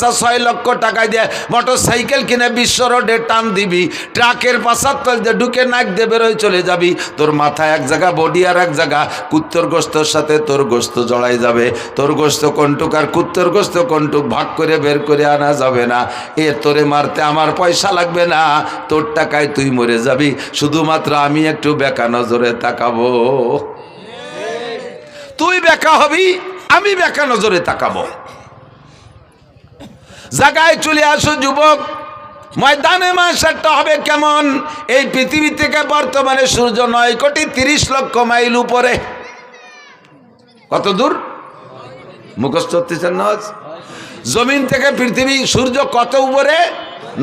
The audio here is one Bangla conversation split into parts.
6 লক্ষ টাকা দিয়ে মোটর সাইকেল কিনে বিশ্ব রোডে টান দিবি, ট্রাকের পাশার তল দিয়ে ঢুকে নাক দিয়ে বেরোয় চলে যাবি, তোর মাথায় এক জায়গা বডি আর এক জায়গা, কুত্তর গোস্তর সাথে তোর গোস্ত জড়াই যাবে, তোর গোস্ত কন্টুক আর কুত্তর গোস্ত কন্টুক ভাগ করে বের করে আনা যাবে না। তোরে মারতে আমার পয়সা লাগবে না, তোর টাকায় তুই মরে যাবি, শুধুমাত্র আমি একটু বেকা নজরে তাকাবো। তুই বেকা হবি, আমি বেকা নজরে তাকাবো। জায়গায় চলে আসো যুবক, ময়দানে মাশারটা হবে কেমন? এই পৃথিবী থেকে বর্তমানে সূর্য 9,30,00,000 মাইল উপরে। কত দূর মুখস্থ হচ্ছেন না? জমিন থেকে পৃথিবী সূর্য কত উপরে?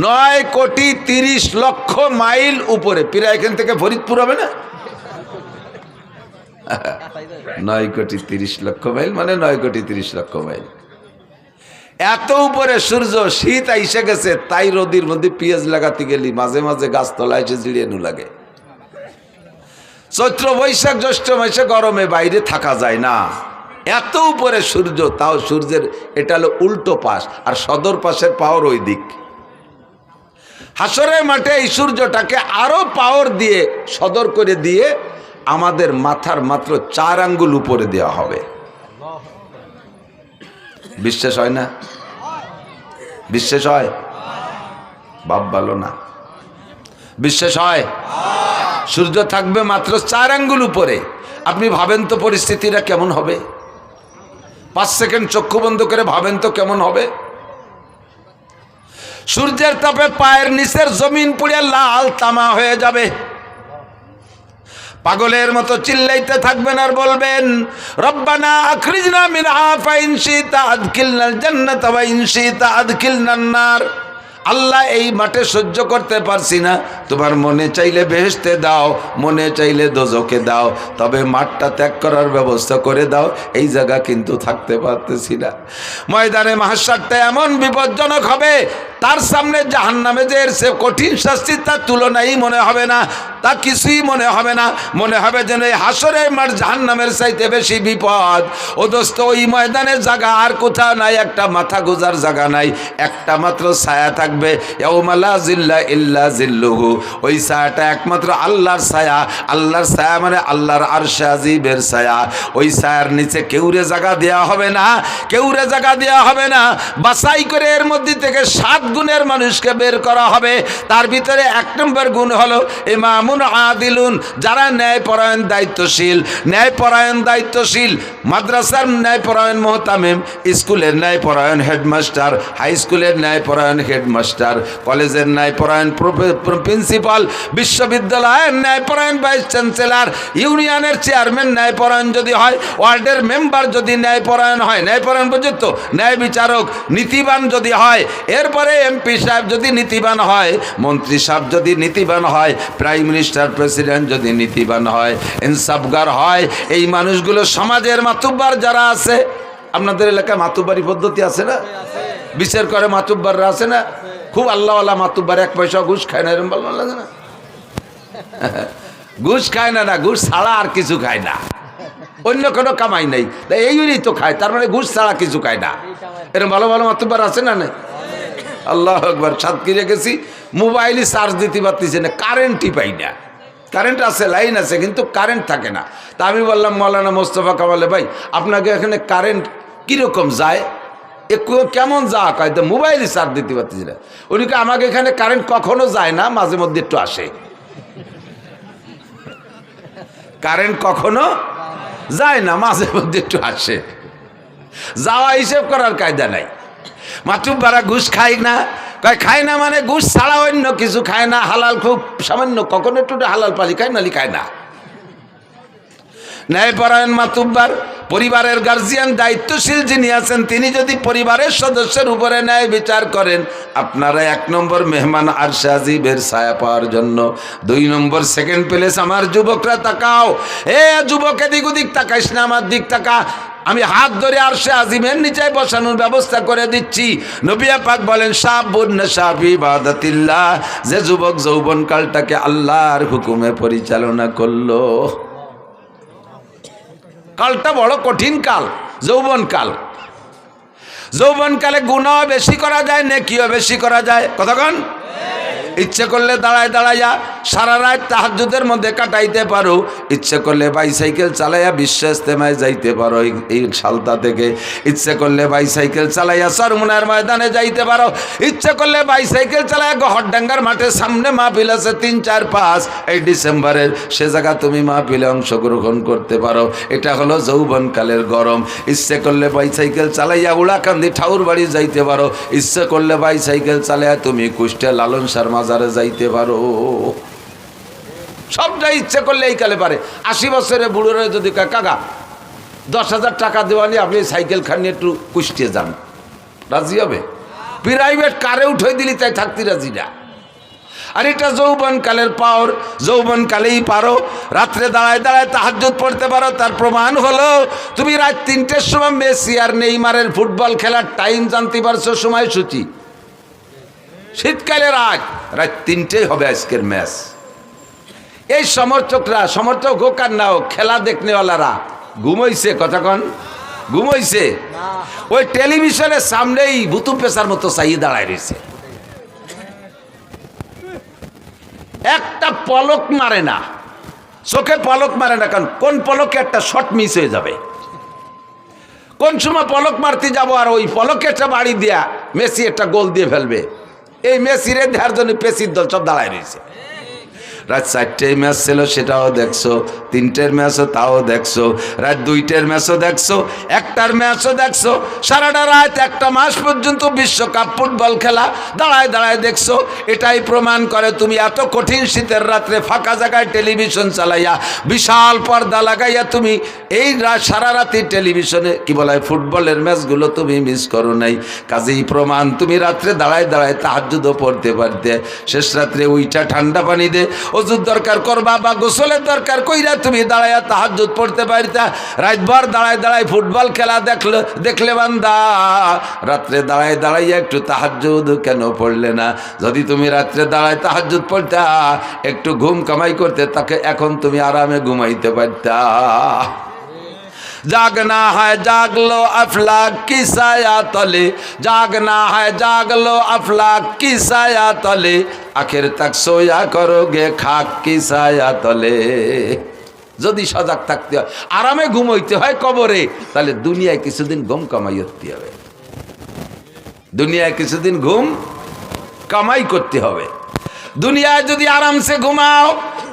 9,30,00,000 মাইল উপরে। প্রায় এখান থেকে ফরিদপুর হবে না? 9,30,00,000 মাইল মানে 9,30,00,000 মাইল। এত উপরে সূর্য, শীত আইসে গেছে, তাই রোদির মধ্যে পেঁয়াজ লাগাতে গেলি মাঝে মাঝে গাছ তলায় এসে জিড়িয়ে লাগে। চৈত্র বৈশাখ জ্যৈষ্ঠ মাসে গরমে বাইরে থাকা যায় না, এত উপরে সূর্য। তাও সূর্যের এটা হলো উল্টো পাশ, আর সদর পাশের পাওয়ার ওই দিক। হাসরের মাঠে এই সূর্যটাকে আরো পাওয়ার দিয়ে সদর করে দিয়ে আমাদের মাথার মাত্র 4 আঙ্গুল উপরে দেওয়া হবে। বিশ্বাস হয় না? বিশ্বাস হয়? বাপ ভালো না, বিশ্বাস হয়? সূর্য থাকবে মাত্র 4 আঙ্গুল উপরে। আপনি ভাবেন তো পরিস্থিতিটা কেমন হবে? 5 সেকেন্ড চক্ষু বন্ধ করে ভাবেন তো কেমন হবে? সূর্যের তাপে পায়ের নিচের জমিন পুড়ে লাল তামা হয়ে যাবে। পাগলের মতো চিল্লাইতে থাকবেন আর বলবেন, রব্বানা আখরিজনা মিনহা ফাইন শিতা আদখিলনাল জান্নাতা ওয়া ইন শিতা আদখিলনান নার। আল্লাহ এই মাঠে সহ্য করতে পারছি না, তোমার মনে চাইলে বেহেশতে দাও, মনে চাইলে দোজখে দাও, তবে মাঠটা ত্যাগ করার ব্যবস্থা করে দাও, এই জায়গা কিন্তু থাকতে পারতেছি না। ময়দানে মাহশারটা এমন বিপজ্জনক হবে, তার সামনে জাহান্নামে যে এর সে কঠিন শাস্তি তার তুলনাই মনে হবে না, তা কিছুই মনে হবে না। মনে হবে যেন এই হাসরের মাঠ জাহান্নামের চাইতে বেশি বিপদ। ও দোস্ত, ওই ময়দানের জায়গা আর কোথাও নাই, একটা মাথা গোজার জায়গা নাই, একটা মাত্র ছায়া থাকবে। ইয়াউমা লা জিল্লা ইল্লা জিল্লুহু, ওই ছায়াটা একমাত্র আল্লাহর ছায়া। আল্লাহর ছায়া মানে আল্লাহর আরশে আজিমের ছায়া। ওই ছায়ার নিচে কেউরে জায়গা দেওয়া হবে না, কেউরে জায়গা দেওয়া হবে না। বাছাই করে এর মধ্যে থেকে 7 গুণের মানুষকে বের করা হবে। তার ভিতরে 1 নম্বর গুণ হলো ইমামুন আদিলুন, যারা ন্যায়পরায়ণ দায়িত্বশীল। ন্যায়পরায়ণ দায়িত্বশীল, মাদ্রাসার ন্যায়পরায়ণ মুহতামিম, স্কুলের ন্যায়পরায়ণ হেডমাস্টার, হাই স্কুলের ন্যায়পরায়ণ হেডমাস্টার, কলেজের ন্যায়পরায়ণ প্রিন্সিপাল, বিশ্ববিদ্যালয়ের ন্যায়পরায়ণ ভাইস চ্যান্সেলর, ইউনিয়নের চেয়ারম্যান ন্যায়পরায়ণ যদি হয়, ওয়ার্ডের মেম্বার যদি ন্যায়পরায়ণ হয়, ন্যায়পরায়ণ পর্যন্ত ন্যায় বিচারক নীতিবান যদি হয়, এরপরে এমপি সাহেব যদি নীতিবান হয়, মন্ত্রী সাহেব যদি নীতিবান হয়, প্রাইম মিনিস্টার প্রেসিডেন্ট যদি নীতিবান হয়, ইনসাফগার হয়, এই মানুষগুলো সমাজের মাতুব্বার যারা আছে। আপনাদের এলাকায় মাতুব্বারি পদ্ধতি আছে না? বিচার করে মাতুব্বাররা আছে না? খুব আল্লাহওয়ালা মাতুব্বার, 1 পয়সা ঘুষ খায় না, এরকম ভালো লাগে না? ঘুষ খায় না, না ঘুষ ছাড়া আর কিছু খায় না, অন্য কোনো কামাই নেই, এইগুলি তো খায়, তার মানে ঘুষ ছাড়া কিছু খায় না। এরকম ভালো ভালো মাতুব্বার আছে না? নেই? আল্লাহ একবার সাতক্ষীরা গেছি, মোবাইলে চার্জ দিতে পারতেছে না, কারেন্টই পাই না। কারেন্ট আছে, লাইন আছে, কিন্তু কারেন্ট থাকে না। তা আমি বললাম মৌলানা মোস্তফা কামালে ভাই, আপনাকে এখানে কারেন্ট কীরকম যায়, কেমন যা কয়? তো মোবাইলে চার্জ দিতে পারতেছি না। উনিকে আমাকে এখানে কারেন্ট কখনো যায় না, মাঝে মধ্যে একটু আসে। কারেন্ট কখনো যায় না, মাঝে মধ্যে একটু আসে। যাওয়া হিসেব করার কায়দা নাই। মাতুব্বারা ঘুষ খায় না, খায় না মানে ঘুষ ছাড়া অন্য কিছু খায় না, হালাল খুব সামান্য, কখনো একটু হালাল পালি খায়, নালি খায় না। ন্যায়পরায়ণ মাতুব্বার, পরিবারের গার্জিয়ান দায়িত্বশীল যিনি আছেন, তিনি যদি পরিবারের সদস্যের উপরে ন্যায় বিচার করেন, আপনারা 1 নম্বর মেহমান আরশে আজিমের ছায়া পাওয়ার জন্য। 2 নম্বর সেকেন্ড প্লেস। আমার যুবকরা তাকাও, যুবক এদিক ওদিক তাকাইস না, আমার দিক তাকা। আমি হাত ধরে আরশে আজিমের নিচে বসানোর ব্যবস্থা করে দিচ্ছি। নবী পাক বলেন, শাবুন নাশা ফি ইবাদাতিল্লাহ, যে যুবক যৌবনকালটাকে আল্লাহর হুকুমে পরিচালনা করলো। কালটা বড় কঠিন কাল, যৌবন কাল। যৌবনকালে গুনাহ বেশি করা যায়, নেকিও বেশি করা যায়। কতক্ষণ ইচ্ছে করলে দাঁড়ায় দাঁড়াইয়া সারা রাত তাহাজ্জুদের মধ্যে কাটাইতে পারো, ইচ্ছে করলে বাইসাইকেল চালাইয়া বিশ্ব ইজতেমায় যাইতে পারো এই সালতা থেকে, ইচ্ছে করলে বাইসাইকেল চালাইয়া চরমুনার ময়দানে যাইতে পারো, ইচ্ছে করলে বাইসাইকেল চালাইয়া গহরডাঙ্গার মাঠের সামনে মাহফিল আছে 3, 4, 5 এই ডিসেম্বরের, সে জায়গা তুমি মাহফিলে অংশগ্রহণ করতে পারো। এটা হলো যৌবনকালের গরম। ইচ্ছে করলে বাইসাইকেল চালাইয়া উড়াকান্দি ঠাউর বাড়ি যাইতে পারো, ইচ্ছে করলে বাইসাইকেল চালাইয়া তুমি কুষ্টিয়া লালন শাহ মাজারে যাইতে পারো। সবটা ইচ্ছে করলে এই কালে পারে। 80 বছরে বুড়োরে যদি কাকা 10,000 টাকা দেওয়া নিয়ে আপনি সাইকেল খান নিয়ে একটু কুষ্টিয়ে যান, রাজি হবে? প্রাইভেট কারে উঠে দিলি তাই থাকতে রাজি না। আর এটা যৌবনকালের পাওয়ার, যৌবনকালেই পারো রাত্রে দাঁড়ায় দাঁড়ায় তাহাজ্জুদ পড়তে পারো। তার প্রমাণ হলো তুমি রাত 3টের সময় মেসি আর নেইমারের ফুটবল খেলার টাইম জানতে পারছো, সময়সূচি। শীতকালে রাত 3টেই হবে আজকের ম্যাচ। এই সমর্থক হোক আর না হোক, খেলা দেখনেওয়ালারা ঘুমাইছে। কতক্ষণ ঘুমাইছে? ওই টেলিভিশনের সামনেই ভুতু পেশার মতো চাইয়ে দাঁড়ায় রয়েছে, একটা পলক মারে না, চোখে পলক মারে না। কারণ কোন পলকে একটা শট মিস হয়ে যাবে, কোন সময় পলক মারতে যাবো আর ওই পলকে একটা বাড়ি দিয়া মেসি একটা গোল দিয়ে ফেলবে। এই মেসিরে দেওয়ার জন্য পেসির দল সব দাঁড়ায় রয়েছে। রাত 4টের ম্যাচ ছিল, সেটাও দেখছো, 3টের ম্যাচও তাও দেখছো, রাত 2টের ম্যাচও দেখছো, 1টার ম্যাচও দেখছো, সারাটা রাত 1টা মাস পর্যন্ত বিশ্বকাপ ফুটবল খেলা দাঁড়ায় দাঁড়ায় দেখছো। এটাই প্রমাণ করে তুমি এত কঠিন শীতের রাত্রে ফাঁকা জায়গায় টেলিভিশন চালাইয়া বিশাল পর্দা লাগাইয়া তুমি এই সারা রাতি টেলিভিশনে কি বলা হয় ফুটবলের ম্যাচগুলো তুমি মিস করো নাই। কাজেই প্রমাণ তুমি রাত্রে দাঁড়ায় দাঁড়ায় তাহাজ্জুদও পড়তে পারতে। শেষ রাত্রে উইটা ঠান্ডা পানি দে ওযুর দরকার করবা বা গোসলের দরকার কইরা তুমি দাঁড়াইয়া তাহাজ্জুদ পড়তে পারতা। রাতভর দাঁড়ায় দাঁড়ায় ফুটবল খেলা দেখলে বান্দা রাত্রে দাঁড়ায় দাঁড়াইয়া একটু তাহাজ্জুদ কেন পড়লে না? যদি তুমি রাত্রে দাঁড়ায় তাহাজ্জুদ পড়তা, একটু ঘুম কামাই করতে, তাকে এখন তুমি আরামে ঘুমাইতে পারতা। जागना है जाग लो अफलाक की साया तले, जागना है जाग लो अफलाक की साया तले, आखिर तक सोया करोगे खाक की साया तले। যদি সজাগ থাকতে হয়, আরামে ঘুমাইতে হয় কবরে, তাহলে দুনিয়ায় কিছুদিন ঘুম কামাই করতে হবে, দুনিয়ায় কিছুদিন ঘুম কামাই করতে হবে। দুনিয়ায় যদি আরামসে ঘুমাও,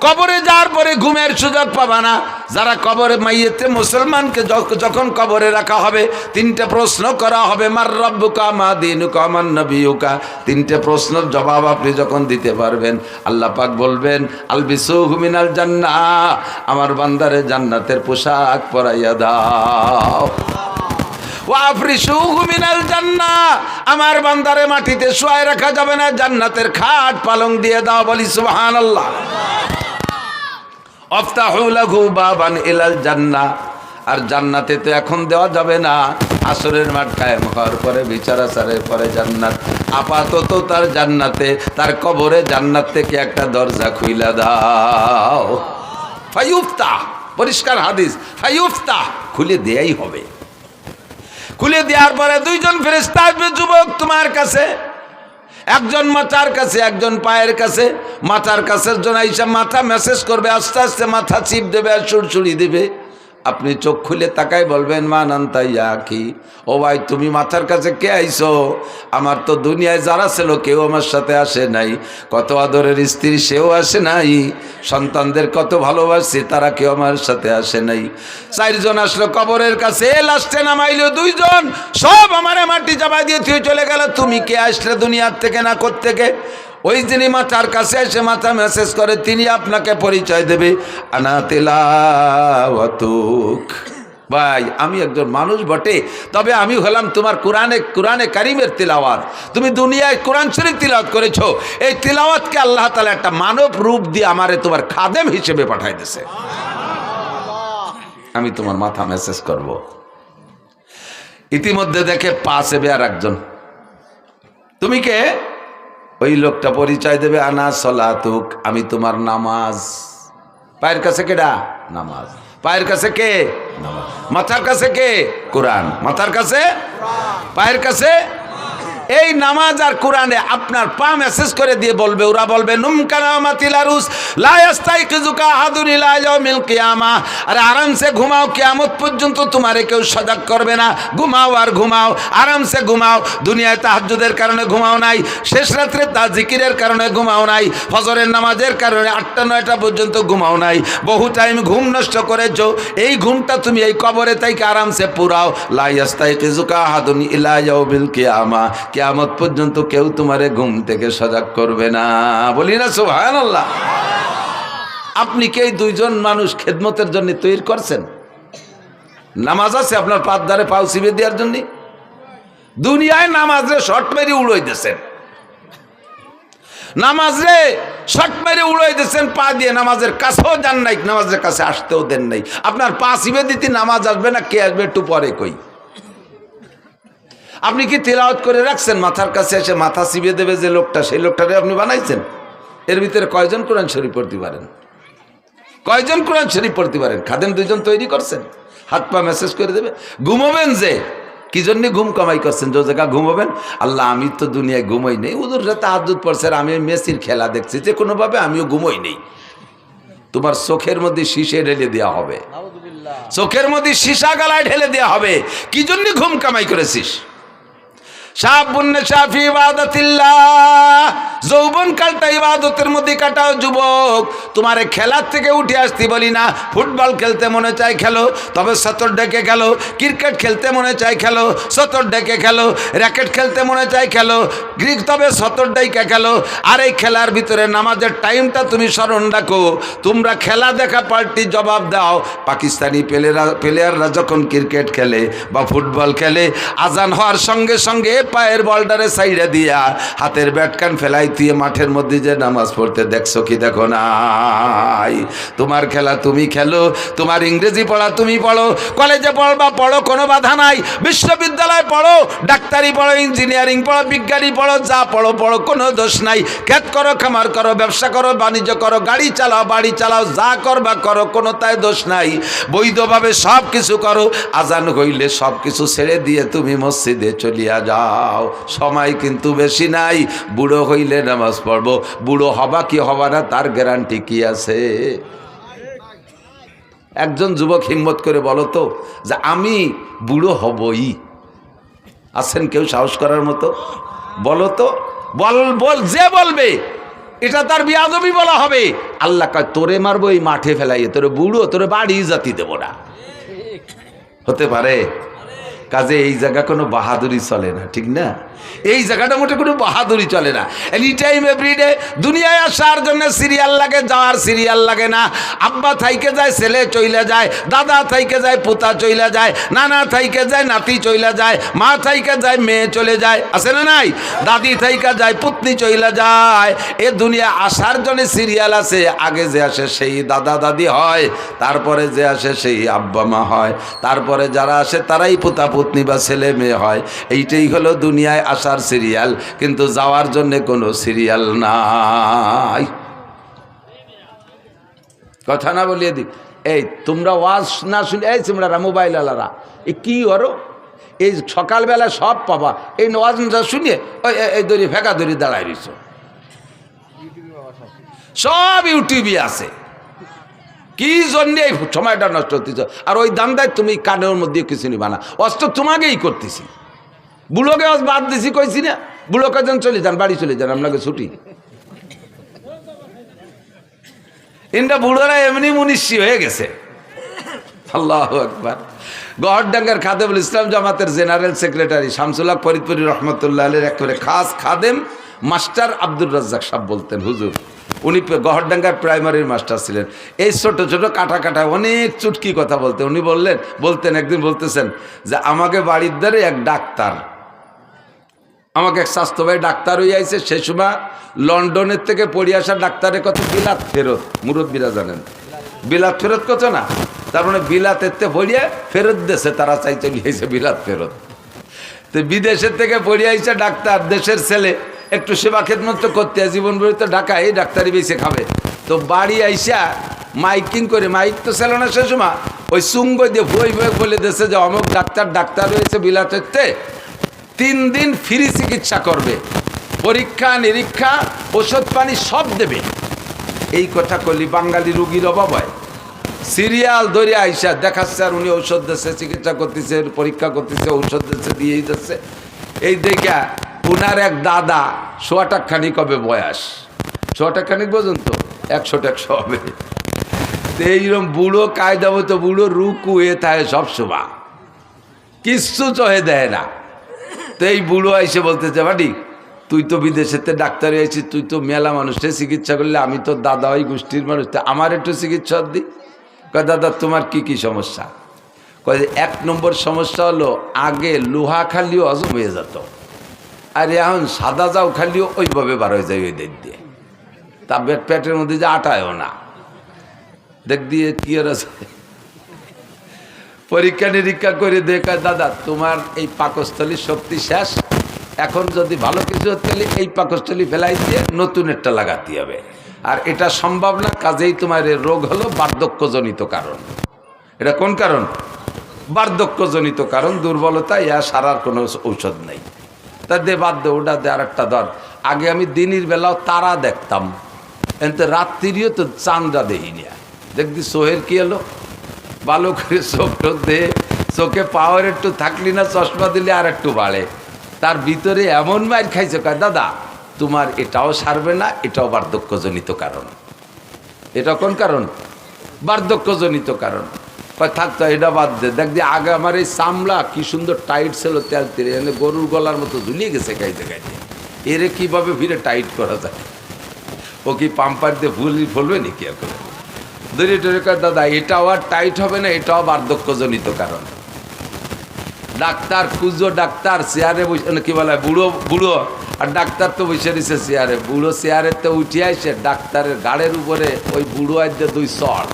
কবরে যাওয়ার পরে ঘুমের সুযোগ পাবা না। যারা কবরে মাইয়েতে মুসলমানকে যখন কবরে রাখা হবে, 3টে প্রশ্ন করা হবে, মার রব্বুকা মা দীনুকা মান নবিয়ুকা। 3টে প্রশ্নের জবাব আপনি যখন দিতে পারবেন, আল্লাহ পাক বলবেন আলবিসুহু মিনাল জান্নাহ, আমার বান্দারে জান্নাতের পোশাক পরাইয়া দাও। ওয়াফরিশুহু মিনাল জান্নাহ, আমার বান্দারে মাটিতে শুয়ায় রাখা যাবে না, জান্নাতের খাট পালং দিয়ে দাও। বলি সুবহানাল্লাহ। আফতাহু লাহু বাবান ইলাল জান্নাহ, আর জান্নাতে তো এখন দেওয়া যাবে না, আসরের মাঠ কায়েম হওয়ার পরে বিচার আচারের পরে জান্নাত। আপাতত তার জান্নাতে, তার কবরে জান্নাত থেকে একটা দরজা খুইলা দাও। ফায়ুফতাহ, পরিষ্কার হাদিস, ফায়ুফতাহ, খুলে দেয়াই হবে। খুলে দেওয়ার পরে 2জন ফেরেশতা আসবে যুবক তোমার কাছে, একজন মাথার কাছে, একজন পায়ের কাছে। মাথার কাছের জন্য আইসা মাথা মেসেজ করবে, আস্তে আস্তে মাথা চিপ দেবে আর সুড়সুড়ি দেবে। আপনি চোখ খুলে তাকাই বলবেন মান আনতা ইয়া কি, ও ভাই তুমি মাথার কাছে কে আইছো? আমার তো দুনিয়ায় যারা ছিল কেউ আমার সাথে আসে নাই, কত আদরের স্ত্রী সেও আসে নাই, সন্তানদের কত ভালোবাসি তারা কেউ আমার সাথে আসে নাই। 4জন আসলো কবরের কাছে, লাস্টে নামাইলো 2জন, সব আমারে মাটি চাপা দিয়ে তুই চলে গেল। তুমি কে আসলে দুনিয়ার থেকে না কোত্থেকে? ওই যিনি মাথার কাছে এসে মাথা মেসেজ করে, তিনি আপনাকে পরিচয় দেবে, আনা তিলাওয়াতুক। ভাই আমি একজন মানুষ বটে, তবে আমি হলাম তোমার কোরআনে কারিমের তিলাওয়াত। তুমি দুনিয়ায় কোরআন শরীফ তিলাওয়াত করেছো, এই তিলাওয়াতকে আল্লাহ তাআলা একটা মানব রূপ দিয়ে আমারে তোমার খাদেম হিসেবে পাঠাই দিয়েছে। আমি তোমার মাথা মেসেজ করব। ইতিমধ্যে দেখে পাশে আর একজন, তুমি কে? ওই লোকটা পরিচয় দেবে, আনা সলাতুক, আমি তোমার নামাজ। পায়ের কাছে কেডা? নামাজ। পায়ের কাছে কে? নামাজ। মাথার কাছে কে? কোরআন। মাথার কাছে, পায়ের কাছে এই নামাজ আর কোরআনে আপনার পা মেসেজ করে দিয়ে বলবে, ওরা বলবে নুমকানামাতিলারুস লা ইয়াস্তাইকিজুকা আহাদুন ইলা ইয়াউমিল কিয়ামা। আরে আরামসে ঘুমাও, কিয়ামত পর্যন্ত তোমারে কেউ সজাগ করবে না। ঘুমাও আর ঘুমাও, আরামসে ঘুমাও। দুনিয়ায় তাহাজ্জুদের কারণে ঘুমাও নাই, শেষ রাত্রে জিকিরের কারণে ঘুমাও নাই, ফজরের নামাজের কারণে 8টা-9টা পর্যন্ত ঘুমাও নাই, বহু টাইম ঘুম নষ্ট করেছো। এই ঘুমটা তুমি এই কবরে তাইকে আরামসে পুরাও। লা ইয়াস্তাইকিজুকা আহাদুন ইলা ইয়াউমিল কিয়ামা। কিয়ামত পর্যন্ত কেউ তোমারে ঘুম থেকে সজাগ করবে না। বলি না সুবহানাল্লাহ। আপনি কি এই দুইজন মানুষ খেদমতের জন্য তৈরি করছেন? নামাজ আছে আপনার পাত ধারে পাও চিবে দেওয়ার জন্য? দুনিয়ায় নামাজ রে শর্ট মেরে উড়াই দিয়েছেন, নামাজ রে শর্ট মেরে উড়াই দিয়েছেন পা দিয়ে। নামাজের কাছেও যান নাই, নামাজের কাছে আসতেও দেন নাই। আপনার পা চিবে দিতে নামাজ আসবে না, কে আসবে একটু পরে কই। আপনি কি তিলাওয়াত করে রাখছেন? মাথার কাছে এসে মাথা চিবিয়ে দেবে যে লোকটা, সেই লোকটারে আপনি বানাইছেন? এর ভিতরে কয়জন কোরআন শরীফ পড়তে পারেন? কয়জন কোরআন শরীফ পড়তে পারেন? খাদেম 2জন তৈরি করছেন, হাত পা মেসেজ করে দেবে। ঘুমাবেন যে কি জন্য ঘুম কামাই করছেন? যে জায়গা ঘুমাবেন, আল্লাহ আমি তো দুনিয়ায় ঘুমাই নেই, ওদের সাথে তাহাজ্জুদ পড়ছেন, আমি মেসির খেলা দেখছি, যে কোনোভাবে আমিও ঘুমাই নেই। তোমার চোখের মধ্যে শীষে ঢেলে দেওয়া হবে, চোখের মধ্যে সীসা গালায় ঢেলে দেওয়া হবে। কি জন্য ঘুম কামাই করেছিস? যৌবন কালটা ইবাদতের মধ্যে কাটাও যুবক। তোমারে খেলার থেকে উঠে আসতে বলি না। ফুটবল খেলতে মনে চাই খেলো, তবে সতর ডেকে খেলো। ক্রিকেট খেলতে মনে চাই খেলো, সতর ডেকে খেলো। র্যাকেট খেলতে মনে চাই খেলো, গ্রিক তবে সতর ডেকে খেলো। আর এই খেলার ভিতরে নামাজের টাইমটা তুমি স্মরণ রাখো। তোমরা খেলা দেখা পাল্টি জবাব দাও। পাকিস্তানি প্লেয়াররা যখন ক্রিকেট খেলে বা ফুটবল খেলে, আজান হওয়ার সঙ্গে সঙ্গে পায়ের বলটারে সাইডে দিয়া হাতের ব্যাটকান ফেলাই দিয়ে মাঠের মধ্যে যে নামাজ পড়তে দেখছো কি? দেখো নাই। তোমার খেলা তুমি খেলো, তোমার ইংরেজি পড়া তুমি পড়ো, কলেজে পড়বা পড়ো, কোনো বাধা নাই। বিশ্ববিদ্যালয় পড়ো, ডাক্তারি পড়ো, ইঞ্জিনিয়ারিং পড়ো, বিজ্ঞানী পড়ো, যা পড়ো পড়ো, কোনো দোষ নাই। ক্ষেত করো, খামার করো, ব্যবসা করো, বাণিজ্য করো, গাড়ি চালাও, বাড়ি চালাও, যা করবা করো, কোনো তাই দোষ নাই। বৈধভাবে সব কিছু করো। আজান হইলে সব কিছু ছেড়ে দিয়ে তুমি মসজিদে চলিয়া যাও। সময় কিন্তু বেশি নাই। বুড়ো হইলে নামাজ পড়বো, বুড়ো হবা কি হবা না তার গ্যারান্টি কি আছে? একজন যুবক হিম্মত করে বলো তো যে আমি বুড়ো হবই। আছেন কেউ সাহস করার মতো? বলো তো, বল যে বলবে এটা তার বিয়াদবি বলা হবে। আল্লাহ কয় তোরে মারবো এই মাঠে ফেলাইয়ে, তোরে বুড়ো, তোরে বাড়ি জাতি দেবো না। হতে পারে? কাজে এই জায়গা কোনো বাহাদুরি চলে না, ঠিক না? এই জায়গাটা মোটে কোনো বাহাদুরি চলে না। এনি টাইম এভরিডে দুনিয়ায় আসার জন্য সিরিয়াল লাগে, যাওয়ার সিরিয়াল লাগে না। আব্বা থাইকে যায় ছেলে চইলা যায়, দাদা থাইকে যায় পোতা চইলা যায়, নানা থাইকে যায় নাতি চইলা যায়, মা থাইকে যায় মেয়ে চলে যায়, আছে না নাই? দাদি থাইকে যায় পুতনি চইলা যায়। এ দুনিয়া আসার জন্য সিরিয়াল আছে। আগে যে আসে সেই দাদা দাদি হয়, তারপরে যে আসে সেই আব্বা মা হয়, তারপরে যারা আসে তারাই পোতা পত্নী বা ছেলে মেয়ে হয়। এইটাই হলো দুনিয়ায় আসার সিরিয়াল, কিন্তু যাওয়ার জন্য কোনো সিরিয়াল নাই। কথা না বলিয়ে দি। এই তোমরা ওয়াজ না শুনে, এই তোমরা মোবাইল আলারা এ কি করো? এই সকালবেলা সব পাবা, এই ওয়াজ না শুনিয়ে এই দড়ি ফেঁকা দড়ি দাঁড়ায় রইছ। সব ইউটিউবে আছে। কি জন্যে এই সময়টা নষ্ট হতেছ? আর ওই দান্দায় তুমি কানের মধ্যে কিছু নিবা না। অস্ত্র তোমাকেই করতেছি। বুড়োকে বাদ দিছি কইছি না? বুড়ো কজন চলে যান, বাড়ি চলে যান, আপনাকে ছুটি। ইনটা বুড়োরা এমনি মুনিশি হয়ে গেছে। আল্লাহু আকবার। গহরডাঙ্গার খাদেমুল ইসলাম জামাতের জেনারেল সেক্রেটারি শামসুল হক ফরিদপুরি রহমতুল্লাহ আলাইহির একেবারে খাস খাদেম মাস্টার আব্দুর রাজ্জাক সাহেব বলতেন, হুজুর উনি গহরডাঙ্গার প্রাইমারির মাস্টার ছিলেন। এই ছোট ছোট কাটা কাটা অনেক চুটকি কথা বলতেন। উনি বলতেন একদিন বলতেছেন যে আমাকে বাড়ির দ্বারে এক ডাক্তার, আমাকে এক স্বাস্থ্য ভাই ডাক্তার হয়ে আইছে। সেই সময় লন্ডনের থেকে পড়ে আসা ডাক্তারের কত বিলাত ফেরত, মুরব্বীরা জানেন বিলাত ফেরত কত না? তার মানে বিলাতের পড়িয়ে ফেরত দেশে তারা চাই চলে আইছে বিলাত ফেরত। তো বিদেশের থেকে পড়ে আইছে ডাক্তার, দেশের ছেলে, একটু সেবা খেদমত করতে জীবন ভরে তো ঢাকা এই ডাক্তারি বেশি খাবে। তো বাড়ি আইসা মাইকিং করে, মাইক তো ছিল না সে সময়, ওই চুঙ্গ দিয়ে বই বই বলে দিয়েছে যে অমুক ডাক্তার রয়েছে বিলাতেতে 3 দিন ফ্রি চিকিৎসা করবে, পরীক্ষা নিরীক্ষা ওষুধ পানি সব দেবে। এই কথা করলি বাঙালি রুগীর অভাব হয়। সিরিয়াল ধরে আইসা দেখাচ্ছে আর উনি ঔষধ দিচ্ছে, চিকিৎসা করতেছে, পরীক্ষা করতেছে, ঔষধ দিচ্ছে, দিয়েই দিচ্ছে। এই দেখা উনার এক দাদা 100 টাকাখানিক হবে বয়স, 100 টাকাখানিক পর্যন্ত 100 হবে। এইরকম বুড়ো কায়দা মতো বুড়ো রুকু হয়ে থাকে সবসময়, কিচ্ছু চহে দেয় না। তো এই বুড়ো আইসে বলতেছে, বাড়ি তুই তো বিদেশেতে ডাক্তার হয়েছিস, তুই তো মেলা মানুষের চিকিৎসা করলে, আমি তো দাদা ওই গোষ্ঠীর মানুষ, তো আমার একটু চিকিৎসা দিই। কয় দাদা তোমার কি কি সমস্যা? কয় 1 নম্বর সমস্যা হলো আগে লোহা খালিও হজম হয়ে যেত, আর এখন সাদা যাও খালিও ওইভাবে বার হয়ে যায় ওই দিক দিয়ে, তা পেটের মধ্যে যে আটায়ও না, দেখ দিয়ে কি আর আছে। পরীক্ষা নিরীক্ষা করে দেখা, দাদা তোমার এই পাকস্থলীর শক্তি শেষ, এখন যদি ভালো কিছু হতে এই পাকস্থলী ফেলাই দিয়ে নতুন একটা লাগাতে হবে, আর এটা সম্ভব না, কাজেই তোমার এই রোগ হলো বার্ধক্যজনিত কারণ। এটা কোন কারণ? বার্ধক্যজনিত কারণ, দুর্বলতা, ইয়া সারার কোনো ঔষধ নেই। তা দে বাদ দে, ওটা দে, আর একটা ধর। আগে আমি দিনের বেলাও তারা দেখতাম, এতে রাত্রিও তো চাঁদা দেই না, দেখবি সোহের কি হলো, ভালো করে চোখ দে, চোখে পাওয়ার একটু থাকলি না, চশমা দিলে আর একটু বাড়ে। তার ভিতরে এমন মার খাইছে, কয় দাদা তোমার এটাও সারবে না, এটাও বার্ধক্যজনিত কারণ। এটা কোন কারণ? বার্ধক্যজনিত কারণ। কয় থাকতো, এটা বাদ দে, দেখবি আগে আমার এই চামড়া কি সুন্দর টাইট ছিল, তেল তেলে এনে গরুর গলার মতো ঝুলিয়ে গেছে খাইতে খাইতে, এরে কিভাবে ফিরে টাইট করা যায়? ও কি পাম্পার দিয়ে ফুলবে নাকি? আর করে ধরে টরে কয় দাদা এটাও আর টাইট হবে না, এটাও বার্ধক্যজনিত কারণ। ডাক্তার খুঁজো, ডাক্তার চেয়ারে বসে, কি বলে বুড়ো, আর ডাক্তার তো বসে দিছে চেয়ারে, বুড়ো চেয়ারের তো উঠে আসে ডাক্তারের গাড়ের উপরে ওই বুড়ো আইতে 2 চড়।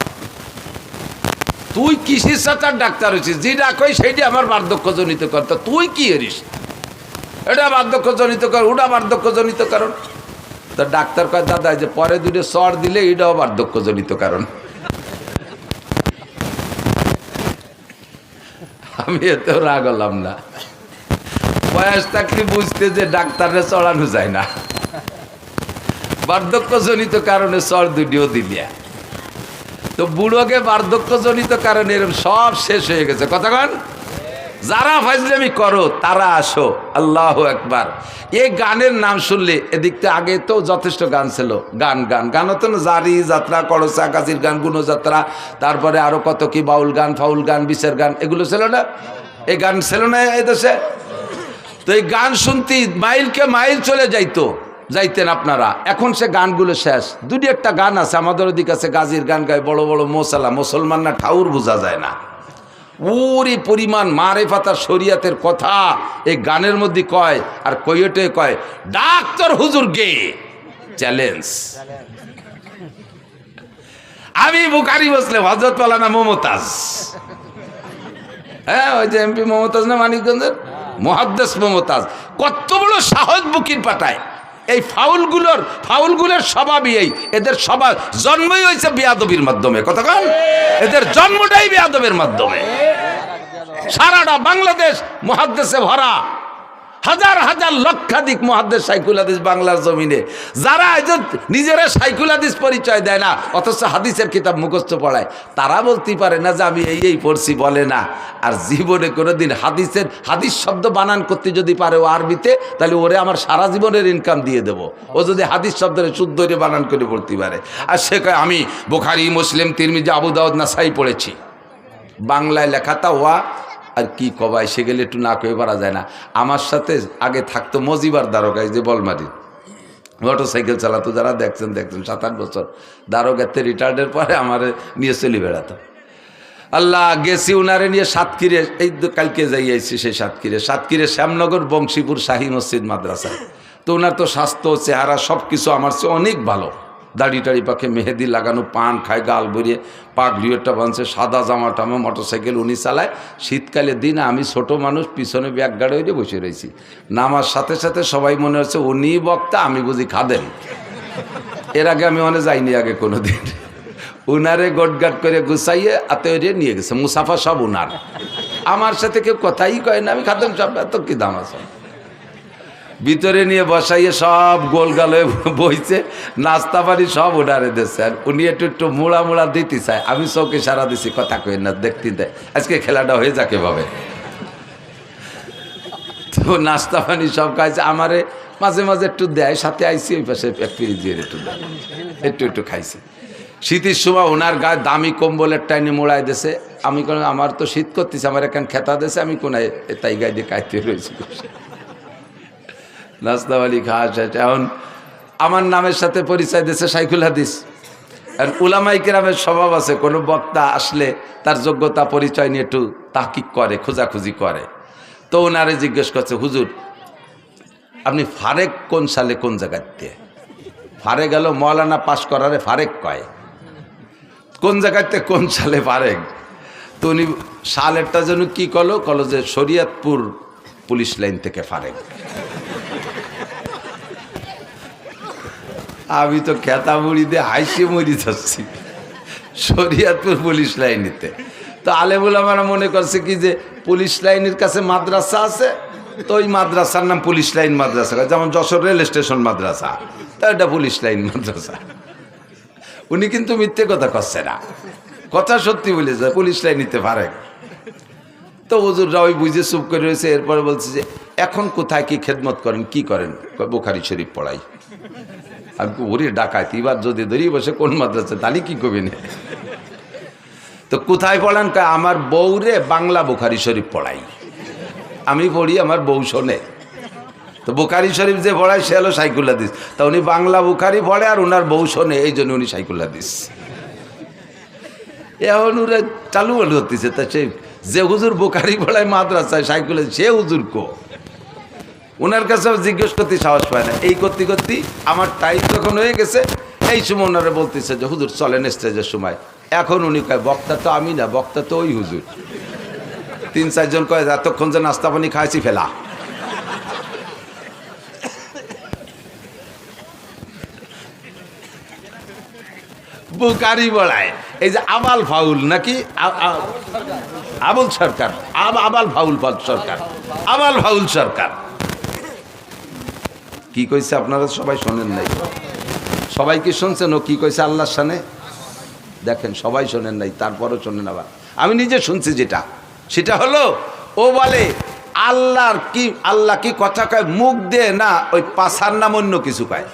তুই কিসের সাথে ডাক্তার হয়েছিস? যে ডাকই সেইটি আমার বার্ধক্যজনিত কারণ, তা তুই কি এরিস? এটা বার্ধক্যজনিত কারণ, ওটা বার্ধক্যজনিত কারণ। তা ডাক্তার কয় দাদা যে পরে 2 চড় দিলে এটাও বার্ধক্যজনিত কারণ। আমি এতেও রাগ হলাম না, বয়স থাকলে বুঝতে যে ডাক্তারে চড়ানো যায় না, বার্ধক্যজনিত কারণে চড় 2টিও দিলিয়া। তো বুড়োকে বার্ধক্যজনিত কারণে এরকম সব শেষ হয়ে গেছে। কতক্ষণ যারা ফাজলামি করো তারা আসো, আল্লাহু আকবার। এই গানের নাম শুনলে, এদিকতে আগে তো যথেষ্ট গান ছিল, গান হতো না, জারি যাত্রা, করসা কাজির গান, গুণযাত্রা, তারপরে আরো কত কি বাউল গান, ফাউল গান, বিচার গান, এগুলো ছিল না? এই গান ছিল না এই দেশে? তো এই গান শুনতে মাইলকে মাইল চলে যাইতেন আপনারা। এখন সে গানগুলো শেষ। 2-1টা গান আছে আমাদের ওদিকে আছে, গাজির গান গায় বড় বড় মোসালা, মুসলমান না ঠাউর বোঝা যায় না, ওরে পরিমাণ মারেফাতার শরিয়াতের কথা এই গানের মধ্যে কয়, আর কইটে কয় ডাক্তার হুজুর গে চ্যালেঞ্জ। আমি বুখারী মুসলিম, হযরত মাওলানা মমতাজ, হ্যাঁ ওই যে এমপি মমতাজ না, মানিকগঞ্জের মুহাদ্দিস মমতাজ, কত বড় সাহস বুকির পাঠায়। এই ফাউলগুলোর স্বভাবই এই, এদের স্বভাব জন্মই হয়েছে বেয়াদবির মাধ্যমে। কতক্ষণ এদের জন্মটাই বেয়াদবের মাধ্যমে। সারাটা বাংলাদেশ মুহাদ্দিসে ভরা, হাজার হাজার লক্ষাধিক মুহাদ্দিস শাইখুল হাদিস বাংলার জমিনে, যারা নিজেরা শাইখুল হাদিস পরিচয় দেয় না অথচ হাদিসের কিতাব মুখস্থ পড়ায়, তারা বলতেই পারে না যে আমি এই পড়ছি, বলে না। আর জীবনে কোনোদিন হাদিস শব্দ বানান করতে যদি পারে ও আরবিতে, তাহলে ওরে আমার সারা জীবনের ইনকাম দিয়ে দেব। ও যদি হাদিস শব্দের শুদ্ধ করে বানান করে পড়তে পারে। আর সে কয় আমি বুখারী, মুসলিম, তিরমিজি, আবু দাউদ, নাসাই পড়েছি। বাংলায় লেখাটা ওয়া আর কি কবাই, সে গেলে একটু না কয়ে পারা যায় না। আমার সাথে আগে থাকতো মজিবার দারোগায়, যে বলমারি মোটর সাইকেল চালাতো, যারা দেখছেন 7-8 বছর দারোগাতে রিটায়ার্ডের পরে আমার নিয়ে চলে বেড়াতো। আল্লাহ গেছি উনারে নিয়ে সাতক্ষীরে, এই কালকে যাই আইছি সেই সাতক্ষীরে শ্যামনগর বংশীপুর শাহী মসজিদ মাদ্রাসায়। তো ওনার তো স্বাস্থ্য, চেহারা সব কিছু আমার চেয়ে অনেক ভালো। দাড়ি টাড়ি পাখে মেহেদি লাগানো, পান খায়, গাল ভরিয়ে, পাগড়িওটা বাঁধছে, সাদা জামা টামা, মোটর সাইকেল উনি চালায়। শীতকালের দিন আমি ছোট মানুষ, পিছনে ব্যাগ গাড়ি হয়ে বসে রয়েছি। নামার সাথে সাথে সবাই মনে হচ্ছে উনি বক্তা, আমি বুঝি খাদেন। এর আগে আমি যাইনি আগে কোনো দিন। উনারে গোটগাট করে গুছাইয়ে আত্মীয় নিয়ে গেছে, মুসাফা সব উনার। আমার সাথে কেউ কথাই কয় না, আমি খাদেম সাহেব এত কি দাম আছে। ভিতরে নিয়ে বসাইয়ে সব গোল গালে বইছে, নাস্তা পানি সব উনারে দিচ্ছে। আর উনি একটু একটু মুড়া মুড়া দিতে চায়, আমি চৌকে সারা দিছি, কথা কই না, দেখতে দেয় আজকে খেলাটা হয়ে যাকে ভাবে। তো নাস্তা পানি সব খাইছে, আমারে মাঝে মাঝে একটু দেয়, সাথে আইসি ওই পাশে এক পিস দিয়ে একটু দেয়, একটু একটু খাইছে। শীতের সময় ওনার গায়ে দামি কম্বলের টাইনে মোড়াই দিয়েছে। আমি কোনো, আমার তো শীত করতেছে, আমার এখানে খেতা দিয়েছে, আমি কোনায় তাই গায়ে দিয়ে খাইতে রয়েছি। নাস্তা পানি খাওয়া শেষ। এখন আমার নামের সাথে পরিচয় দিয়েছে শাইখুল হাদিস। আর উলামায়ে কেরামের স্বভাব আছে, কোনো বক্তা আসলে তার যোগ্যতা পরিচয় নিয়ে একটু তাহকিক করে, খোঁজাখুঁজি করে। তো ওনারে জিজ্ঞেস করছে, হুজুর আপনি ফারেক কোন সালে কোন জায়গাতে? ফারেক গেল মৌলানা পাশ করারে ফারেক কয়, কোন জায়গাতে কোন সালে ফারেক? তো উনি সালেরটা যেন কি কলো যে শরীয়তপুর পুলিশ লাইন থেকে ফারেক। আমি তো খেতা মুড়ি দিয়ে হাইসে মরি যাচ্ছি, শরীয়তপুর পুলিশ লাইনেতে। তো আলেমুল আমরা মনে করছে কি যে পুলিশ লাইনের কাছে মাদ্রাসা আছে, তো ওই মাদ্রাসার নাম পুলিশ লাইন মাদ্রাসা, যেমন যশোর রেল স্টেশন মাদ্রাসা, তা এটা পুলিশ লাইন মাদ্রাসা। উনি কিন্তু মিথ্যে কথা করছে না, কথা সত্যি বলেছে, পুলিশ লাইন নিতে পারে। তো হুজুররা ওই বুঝে চুপ করে রয়েছে। এরপরে বলছে যে এখন কোথায় কি খেদমত করেন, কি করেন? বুখারী শরীফ পড়াই। আর ওরে ডাকায় এবার যদি ধরি বসে কোন মাদ্রাসা, তাহলে কি কবি না? তো কোথায় পড়ান? আমার বউরে বাংলা বুখারী শরীফ পড়াই, আমি পড়ি, আমার বউ শোনে। তো বুখারী শরীফ যে পড়ায় সে হলো শাইখুল হাদিস। তা উনি বাংলা বুখারী পড়ে আর ওনার বউ শোনে, এই জন্য উনি শাইখুল হাদিস। এখন ওরা চালু বলু হতেছে। তা সে যে হুজুর বুখারী পড়ায় মাদ্রাসায় শাইখুল হাদিস, সে হুজুর কো? ওনার কাছে জিজ্ঞেস করতে সাহস পায় না। এই করতে করতে আমার টাইম যখন হয়ে গেছে, এই সময় ওনারা বলতেছে যে হুজুর চলেন স্টেজের সময়। এখন উনি কয় বক্তা তো আমি না, বক্তা তো ওই হুজুর। ৩-৪ জন কয় এতক্ষণ যে নাস্তা পানি খাইছি ফেলা। বুখারী বলায় এই যে আবাল ফাউল নাকি আবুল সরকার, আবাল ফাউল সরকার, আবাল ফাউল সরকার কি কইছে আপনারা সবাই শোনেন নাই? সবাই কি শুনছেন ও কি কইছে আল্লাহর শানে? দেখেন সবাই শোনেন নাই, তারপরও শোনেন। আবার আমি নিজে শুনছি যেটা, সেটা হলো ও বলে আল্লাহ কি কথা কয় মুখ দে না, ওই পাছার নাম অন্য কিছু কয়।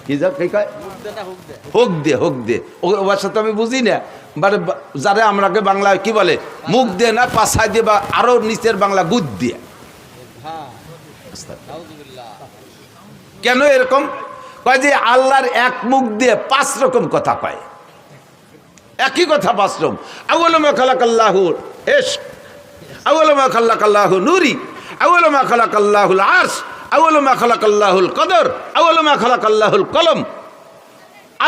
কি কয়? হোক দে, হোক দে। ও ভাষা তো আমি বুঝি না, বাট যারা আমরাকে বাংলায় কি বলে মুখ দে না, পাছায় দিয়ে, বা আরো নিচের বাংলা গুদ দিয়ে। কেন এরকম কয়? যে আল্লাহর এক মুখ দিয়ে 5 রকম কথা কয়, একই কথা 5 রকম। আউয়ালু মা খালাকাল্লাহু ইশক, আউয়ালু মা খালাকাল্লাহু নূরি, আউয়ালু মা খালাকাল্লাহুল আরশ, আউয়ালু মা খালাকাল্লাহুল কদর, আউয়ালু মা খালাকাল্লাহুল কলম।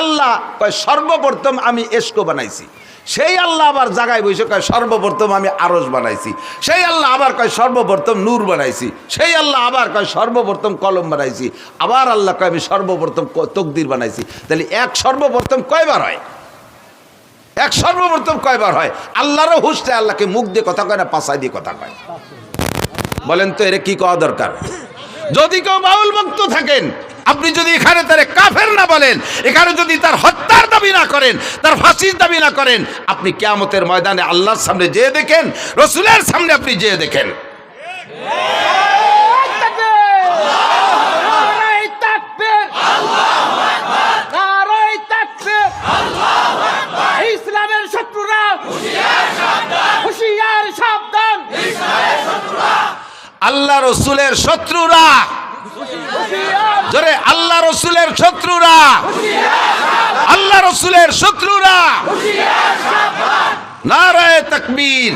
আল্লাহ কয় সর্বপ্রথম আমি ইশক বানাইছি। সেই আল্লাহ আবার জায়গায় বসে কয় সর্বপ্রথম আমি আরশ বানাইছি। সেই আল্লাহ আবার কয় সর্বপ্রথম নূর বানাইছি। সেই আল্লাহ আবার কয় সর্বপ্রথম কলম বানাইছি। আবার আল্লাহ কয় আমি সর্বপ্রথম তকদির বানাইছি। তাহলে এক সর্বপ্রথম কয়বার হয়? এক সর্বপ্রথম কয়বার হয়? আল্লাহরও হুঁশটা আল্লাহকে মুখ দিয়ে কথা কয় না, পাছায় দিয়ে কথা কয়। বলেন তো এর কি কওয়া দরকার? যদি কেউ বাউল ভক্ত থাকেন, আপনি যদি এখানে তারে কাফের না বলেন, এখানে যদি তার হত্যার দাবি না করেন, তার ফাঁসির দাবি না করেন, আপনি কিয়ামতের ময়দানে আল্লাহর সামনে যেয়ে দেখেন, রসুলের সামনে আপনি যেয়ে দেখেন। ইসলামের শত্রুরা হুঁশিয়ার সাবধান, আল্লাহ রসুলের শত্রুরা, জোরে আল্লাহ রসুলের শত্রুরা, আল্লাহ রসুলের শত্রুরা, নারায়ে তাকবীর।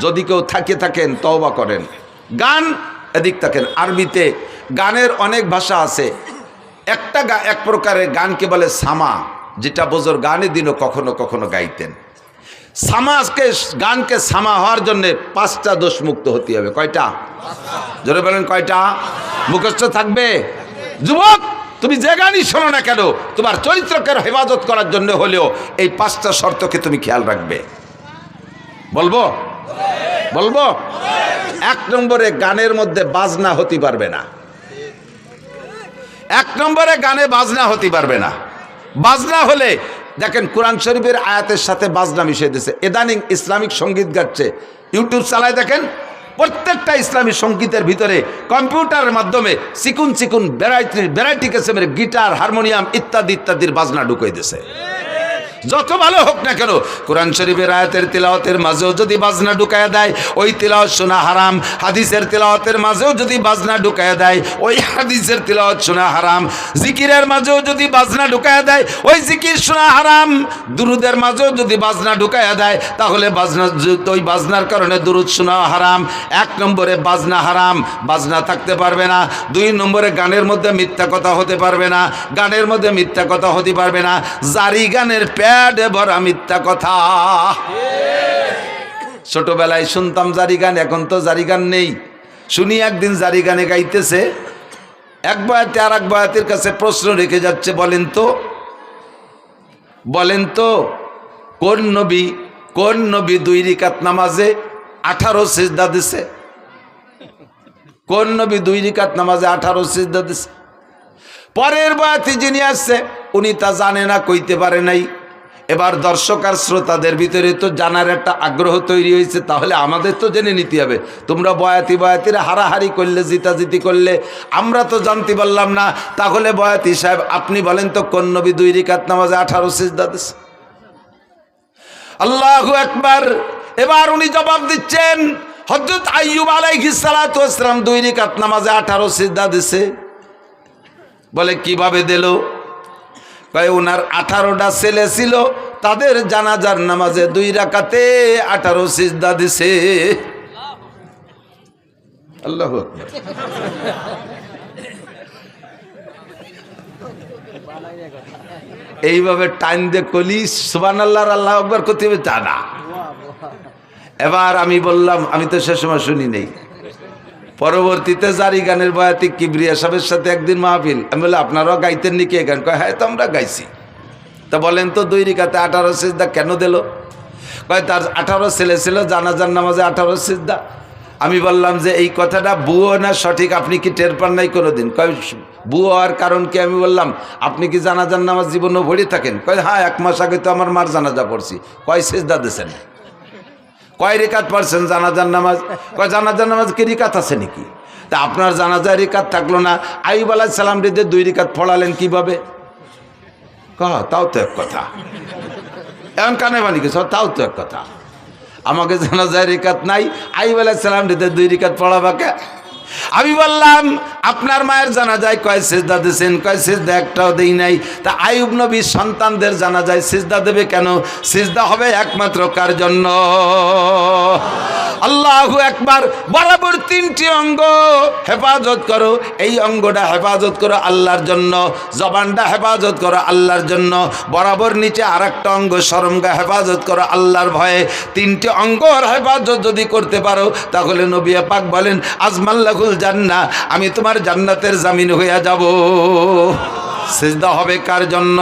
যদি কেউ থাকেন তওবা করেন। গান এদিক থাকেন, আরবিতে গানের অনেক ভাষা আছে। এক প্রকারের গানকে বলে সামা, যেটা বোঝর গানের দিনও কখনো কখনো গাইতেন। গানকে সামা হওয়ার জন্য 5টা দোষ মুক্ত হতে হবে। কয়টা? জোরে বলেন কয়টা? মুখস্থ থাকবে? যুবক তুমি যে গানই শোনো না কেন, তোমার চরিত্রকে হেফাজত করার জন্য হলেও এই 5টা শর্তকে তুমি খেয়াল রাখবে। বলবো বলবো 1 নম্বরে গানের মধ্যে বাজনা হতে পারবে না। 1 নম্বরে গানে বাজনা হতে পারবে না। বাজনা হলে দেখেন কোরআন শরীফের আয়াতের সাথে বাজনা মিশিয়ে দিয়েছে। ইদানিং ইসলামিক সঙ্গীত গাচ্ছে, ইউটিউব চালায় দেখেন, প্রত্যেকটা ইসলামী সঙ্গীতের ভিতরে কম্পিউটারের মাধ্যমে চিকুন চিকুন ভ্যারাইটি কিসমের গিটার, হারমোনিয়াম ইত্যাদি ইত্যাদির বাজনা ঢুকিয়ে দিয়েছে। যত ভালো হোক না কেন, কোরআন শরীফের আয়াতের তিলাওয়াতের মাঝেও যদি বাজনা ঢুকায় দেয়, ওই তিলাওয়াত শোনা হারাম। হাদিসের তিলাওয়াতের মাঝেও যদি বাজনা ঢুকায় দেয়, ওই হাদিসের তিলাওয়াত শোনা হারাম। জিকিরের মাঝেও যদি বাজনা ঢুকায় দেয়, ওই জিকির শোনা হারাম। দুরুদের মাঝেও যদি বাজনা ঢুকায় দেয়, তাহলে বাজনা, ওই বাজনার কারণে দুরুদ শোনা হারাম। 1 নম্বরে বাজনা হারাম, বাজনা থাকতে পারবে না। 2 নম্বরে গানের মধ্যে মিথ্যা কথা হতে পারবে না, গানের মধ্যে মিথ্যা কথা হতে পারবে না। জারি গানের ভরা মিথ্যা কথা। ছোটবেলায় শুনতাম জারি গান, এখন তো জারি গান নেই। শুনি একদিন জারি গানে গাইতেছে, এক বয়াতে আর এক বয়াতের কাছে প্রশ্ন রেখে যাচ্ছে, বলেন তো কোন নবী 2 রাকাত নামাজে 18 সিজদা দিছে? কোন নবী 2 রাকাত নামাজে 18 সিজদা দিছে? পরের বয়াতে যিনি আসছে উনি তা জানে না, কইতে পারে নাই। এবার দর্শক আর শ্রোতাদের ভিতরে তো জানার একটা আগ্রহ তৈরি হয়েছে, তাহলে আমাদের তো জেনে নিতে হবে। তোমরা বয়াতিরা হারাহারি করলে, জিতাজিতি করলে, আমরা তো জানতে পারলাম না। তাহলে বয়াতি সাহেব আপনি বলেন তো কোন নবী 2 রাকাত নামাজে 18 সিজদা দিছে? আল্লাহু আকবার। এবার উনি জবাব দিচ্ছেন, হযরত আইয়ুব আলাইহিস সালাতু ওয়াস সালাম 2 রাকাত নামাজে 18 সিজদা দিছে। বলে কিভাবে দিল? কয় ওনার 18টা ছেলে ছিল, তাদের জানাজার নামাজে 2 রাকাতে 18 সিজদা দিছে। আল্লাহু আকবার। এইভাবে টাইম দিয়ে কলি সুবহানাল্লাহ আল্লাহু আকবার করতে হবে তা না। এবার আমি বললাম, আমি তো সে সময় শুনি নেই, পরবর্তীতে জারি গানের বয়াতি কিবরিয়া সাহেবের সাথে একদিন মাহফিল, আমি বললাম আপনারাও গাইতেন নাকি গান? কয় হ্যাঁ, তো আমরা গাইছি। তা বলেন তো 2 রাকাতে 18 সিজদা কেন দিল? কয় তার 18 ছেলে ছিল, জানাজার নামাজে 18 সিজদা। আমি বললাম যে এই কথাটা বুয়ো না সঠিক, আপনি কি টের পান নাই কোনোদিন? কয় বুয়ো হওয়ার কারণ কি? আমি বললাম আপনি কি জানাজার নামাজ জীবনও ভরে থাকেন? কয় হ্যাঁ, 1 মাস আগে তো আমার মার জানাজা পড়ছি। কয় সিজদা দিয়েছেন? কয় রিকাত পড়ছেন জানাজার নামাজ? কয় জানাজার নামাজ কি রিকাত আছে নাকি? তা আপনার জানাজার রিকাত থাকলো না, আইয়ুব আলাইহিস সালাম রে 2 রাকাত পড়ালেন কিভাবে? তাও তো এক কথা। এমন কানে বানি গেছ, তাও তো এক কথা। আমাকে জানাজার রিকাত নাই, আইয়ুব আলাইহিস সালাম রে 2 রাকাত পড়াবাকে? আমি বললাম আপনার মায়ের জানাজায় কয় সিজদা দিয়েছেন? কয় সিজদা একটাও দেই নাই। তা আইয়ুব নবীর সন্তানদের জানাজায় সিজদা দেবে কেন? সিজদা হবে একমাত্র কার জন্য? আল্লাহু আকবার। বরাবর 3টি অঙ্গ হেফাজত করো। এই অঙ্গটা হেফাজত করো আল্লাহর জন্য, জবানটা হেফাজত করো আল্লাহর জন্য, বরাবর নিচে আরেকটা অঙ্গ শরমগা হেফাজত করো আল্লাহর ভয়ে। 3টি অঙ্গর হেফাজত যদি করতে পারো, তাহলে নবী পাক বলেন আজমাল্লাহুল জান্নাহ, আমি তোমার জান্নাতের জামিন হইয়া যাব। সিজদা হবে কার জন্য?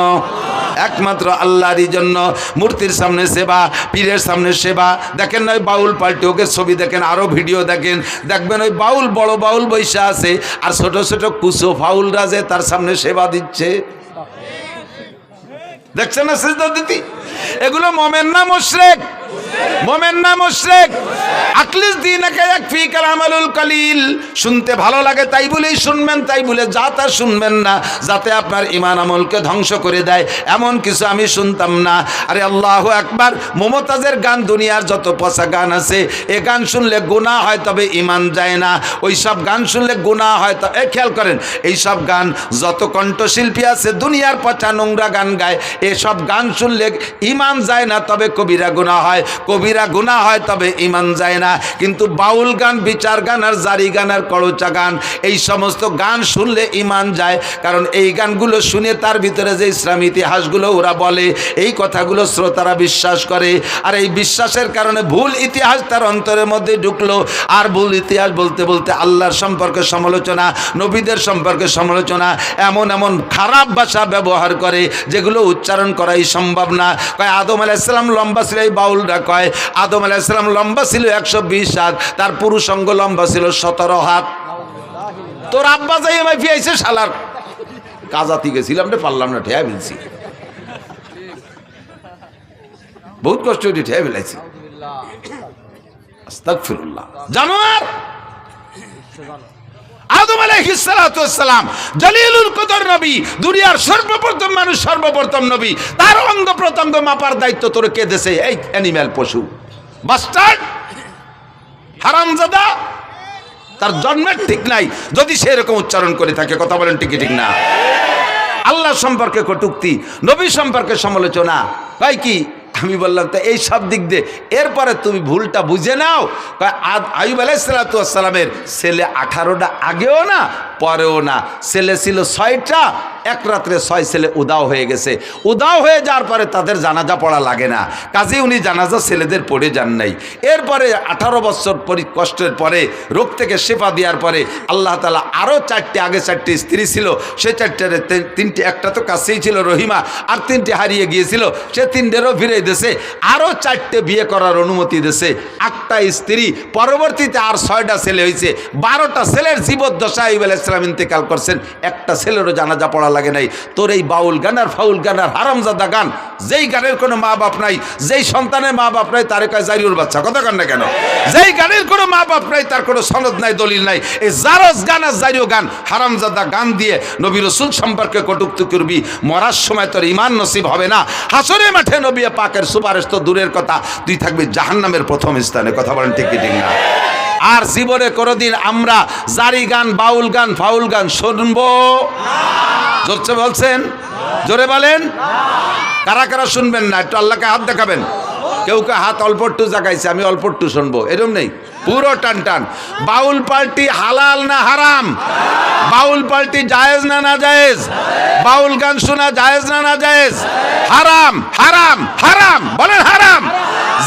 একমাত্র আল্লাহরই জন্য। মূর্তির সামনে সেবা, পীরের সামনে সেবা। দেখেন না ওই বাউল পাল্টে ওকে ছবি দেখেন, আরও ভিডিও দেখেন, দেখবেন ওই বাউল, বড় বাউল বৈশা আছে, আর ছোট ছোট কুসো ফাউলরা যে তার সামনে সেবা দিচ্ছে। দেখছেন না সিজদা দিতি? এগুলো মোমেন না মুশরিক? মোমেন না মুশরিক? আকলিস দীনাকা ইয়াকফিকাল আমালুল কলিল। শুনতে ভালো লাগে তাই বলেই শুনবেন, তাই বলে যা তা শুনবেন না, যাতে আপনার ঈমান আমলকে ধ্বংস করে দেয়, এমন কিছু আমি শুনতাম না। আরে আল্লাহু আকবার। মুমতাজের গান, দুনিয়ার যত পচা গান আছে, এ গান শুনলে গুনাহ হয়, তবে ঈমান যায় না। ওই সব গান শুনলে গুনাহ হয়। তো খেয়াল করেন, এই সব গান, যত কণ্ঠশিল্পী আছে দুনিয়ার পচা নোংরা গান গায়, এসব গান শুনলে ঈমান যায় না, তবে কবিরা গুনাহ হয়। কবিরা গুনাহ হয় তবে ঈমান যায় না। কিন্তু বাউল গান, বিচার গান আর জারি গান আর করচা গান, এই সমস্ত গান শুনলে ঈমান যায়। কারণ এই গানগুলো শুনে তার ভিতরে যে ইসলামী ইতিহাসগুলো ওরা বলে, এই কথাগুলো শ্রোতারা বিশ্বাস করে। আর এই বিশ্বাসের কারণে ভুল ইতিহাস তার অন্তরের মধ্যে ঢুকলো। আর ভুল ইতিহাস বলতে বলতে আল্লাহর সম্পর্কে সমালোচনা, নবীদের সম্পর্কে সমালোচনা, এমন এমন খারাপ ভাষা ব্যবহার করে যেগুলো উচ্চারণ করাই সম্ভব না। কয় আদম আলাইহিস সালাম লম্বা ছিল, এই বাউলরা কয় আদম আলাইহিস সালাম লম্বা ছিল 120 হাত, তার পুরুষাঙ্গ লম্বা ছিল 17 হাত। তোর আব্বা যাই আমায় ফিয়াইছে শালার কাজাতি গেছিলাম রে, পারলাম না, ঠেয়া ফেলছি, বহুত কষ্ট হয়ে ঠেয়া ফেলাইছি। আস্তাগফিরুল্লাহ। জানোয়ার আদম আলাইহিস সালাতু ওয়াস সালাম জলিলুল কদর নবী, দুনিয়ার সর্বপ্রথম মানুষ, সর্বপ্রথম নবী, তার অঙ্গ প্রত্যঙ্গ মাপার দায়িত্ব তোর কে দেছে? এই অ্যানিম্যাল, পশু, বাস্টার্ড, হারামজাদা। তার জন্মের ঠিক নাই যদি সে এরকম উচ্চারণ করে থাকে। কথা বলেন ঠিক ঠিক না? আল্লাহ সম্পর্কে কটূক্তি, নবী সম্পর্কে সমালোচনা, ভাই কি আমি বললাম তো এই সব দিক দিয়ে। এরপরে তুমি ভুলটা বুঝে নাও। আইয়ুব আলাইহিস সালাতু ওয়াস সালামের ছেলে 18টা, আগেও না পরেও না। ছেলে ছিল 6টা, এক রাত্রে 6 ছেলে উদাও হয়ে গেছে। উদাও হয়ে যাওয়ার পরে তাদের জানাজা পড়া লাগে না, কাজে উনি জানাজা ছেলেদের পড়ে যান নাই। এরপরে 18 বছর কষ্টের পরে, রোগ থেকে শেফা দেওয়ার পরে আল্লাহ তাআলা আরও 4টে, আগে 4টে স্ত্রী ছিল, সে 4টার 3টে, একটা তো কাছেই ছিল রহিমা, আর 3টে হারিয়ে গিয়েছিল, সে 3টেরও ফিরে দিয়েছে। আরও 4টে বিয়ে করার অনুমতি দিয়েছে, 8টা স্ত্রী। পরবর্তীতে আর 6টা ছেলে হয়েছে। 12টা ছেলের জীবদ্দশায় আইয়ুব আলাইহিস সালাম ইন্তেকাল করছেন, একটা ছেলেরও জানাজা পড়া লাগে নাই। তোর এই বাউল গান আর ফাউল গান আর হারামজাদা গান, যেই গানের কোনো মা বাপ নাই, যেই সন্তানের মা বাপ নাই, তারে কয় জাইরুর বাচ্চা। কথা কন না কেন? যেই গানের কোনো মা বাপ নাই, তার কোনো সনদ নাই, দলিল নাই, এই জারজ গান আর জাইরু গান, হারামজাদা গান দিয়ে নবী রাসূল সম্পর্কে কটূক্তি করবি, মরার সময় তোর ঈমান নসিব হবে না। হাসরের মাঠে নবী পাকের সুপারিশ তো দূরের কথা, তুই থাকবি জাহান্নামের প্রথম স্থানে। কথা বলেন ঠিক ঠিক না? আর জীবনে কোনোদিন আমরা জারি গান, বাউল গান, ফাউল গান শুনবো? জোরছে বলছেন, জোরে বলেন। কারা কারা শুনবেন না একটু আল্লাহকে হাত দেখাবেন। কেউ কেউ হাত অল্প একটু জাগাইছে, আমি অল্প একটু শুনবো, এরকম নেই, পুরো টান টান। বাউল পার্টি হালাল না হারাম? বাউল পার্টি জায়েজ না না জায়েজ? বাউল গান শোনা জায়েজ না না জায়েজ? হারাম, হারাম, হারাম, বলেন হারাম।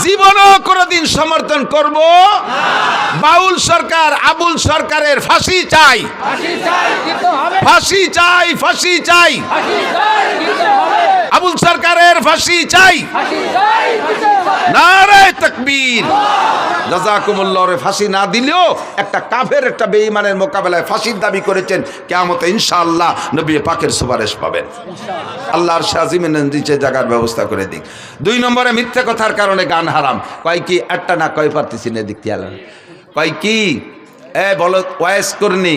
জীবনও কোনোদিন সমর্থন করব? বাউল সরকার, আবুল সরকারের ফাঁসি চাই, ফাঁসি চাই, ফাঁসি চাই, আবুল সরকারের ফাঁসি চাই। নারে তাকবীর। জাযাকুমুল্লাহ। ফাঁসি না দিলেও একটা কাফের, একটা বেঈমানের মোকাবেলায় ফাঁসির দাবি করেছেন, কিয়ামতে ইনশাআল্লাহ নবী পাকের সুপারিশ পাবেন। আল্লাহর শাজিমের নিচে জায়গার ব্যবস্থা করে দিক। 2 নম্বরে মিথ্যা কথার কারণে গান হারাম। কয় কি? একটা না কয় পারতেছি না, দিক খেয়াল কয় কি? বলো ওয়াইস করনি,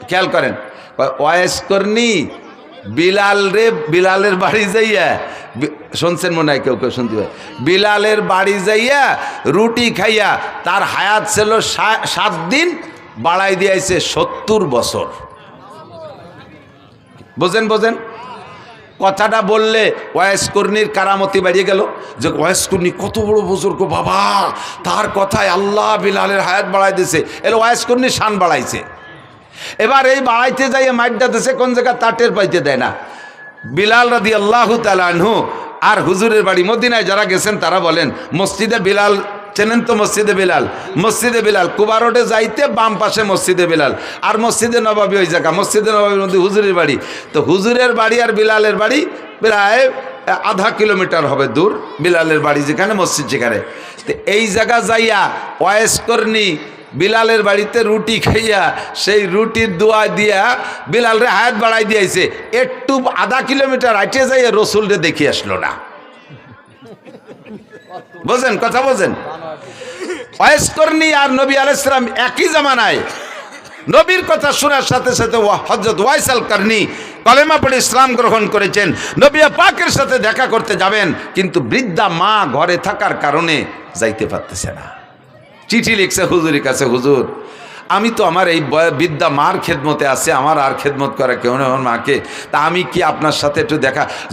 খেয়াল করেন, ওয়াইস করনি বিলাল রে, বিলালের বাড়ি যাইয়া, শুনছেন মনে হয় কেউ কেউ শুনতে পারে, বিলালের বাড়ি যাইয়া রুটি খাইয়া তার হায়াত ছিল 7 দিন, বাড়াই দিয়েছে 70 বছর। বোঝেন বোঝেন কথাটা বললে ওয়াইস কর্ণীর কারামতি বাড়িয়ে গেল, যে ওয়াইস কর্ণী কত বড় বুজুর্গ বাবা, তার কথায় আল্লাহ বিলালের হায়াত বাড়াই দিয়েছে। এর ওয়াইস কর্ণীর শান বাড়াইছে। এবার এই বাড়াইতে যাইয়ে মাইটটা দিয়েছে কোন জায়গা তাটের পাইতে দেয় না। বিলাল রাদিয়াল্লাহু তাআলা আনহু আর হুজুরের বাড়ি মদিনায় যারা গেছেন তারা বলেন, মসজিদে বিলাল চেনেন তো? মসজিদে বিলাল, মসজিদে বিলাল কুবা রোডে যাইতে বাম পাশে মসজিদে বিলাল, আর মসজিদে নবাবী ওই জায়গা, মসজিদে নবাবীর মধ্যে হুজুরের বাড়ি। তো হুজুরের বাড়ি আর বিলালের বাড়ি প্রায় আধা কিলোমিটার হবে দূর, বিলালের বাড়ি যেখানে, মসজিদ যেখানে। তো এই জায়গা যাইয়া ওয়াইস কর্ণী বিলালের বাড়িতে রুটি খাইয়া সেই রুটির দোয়া দিয়া বিলালরে হায়াত বাড়াই দিয়েছে। একটু আধা কিলোমিটার হাইটে যাইয়া রসুলরে দেখে আসলো না। বোঝেন কথা, বোঝেন? ওয়াইস কর্ণী আর নবী আলাইহিস সালাম একই জামানায়। নবীর কথা শোনার সাথে সাথে হযরত ওয়াইস আল কারনী কলেমা পড়ে ইসলাম গ্রহণ করেছেন। নবী পাকের সাথে দেখা করতে যাবেন, কিন্তু বৃদ্ধা মা ঘরে থাকার কারণে যাইতে পারতেছে না। চিঠি লিখছে হুজুরের কাছে, হুজুর আমি তো আমার এই বিদ্যা মার খেদমতে আছে, আমার আর খেদমত করে কেউ নেই আমার মাকে, তা আমি কি আপনার সাথে একটু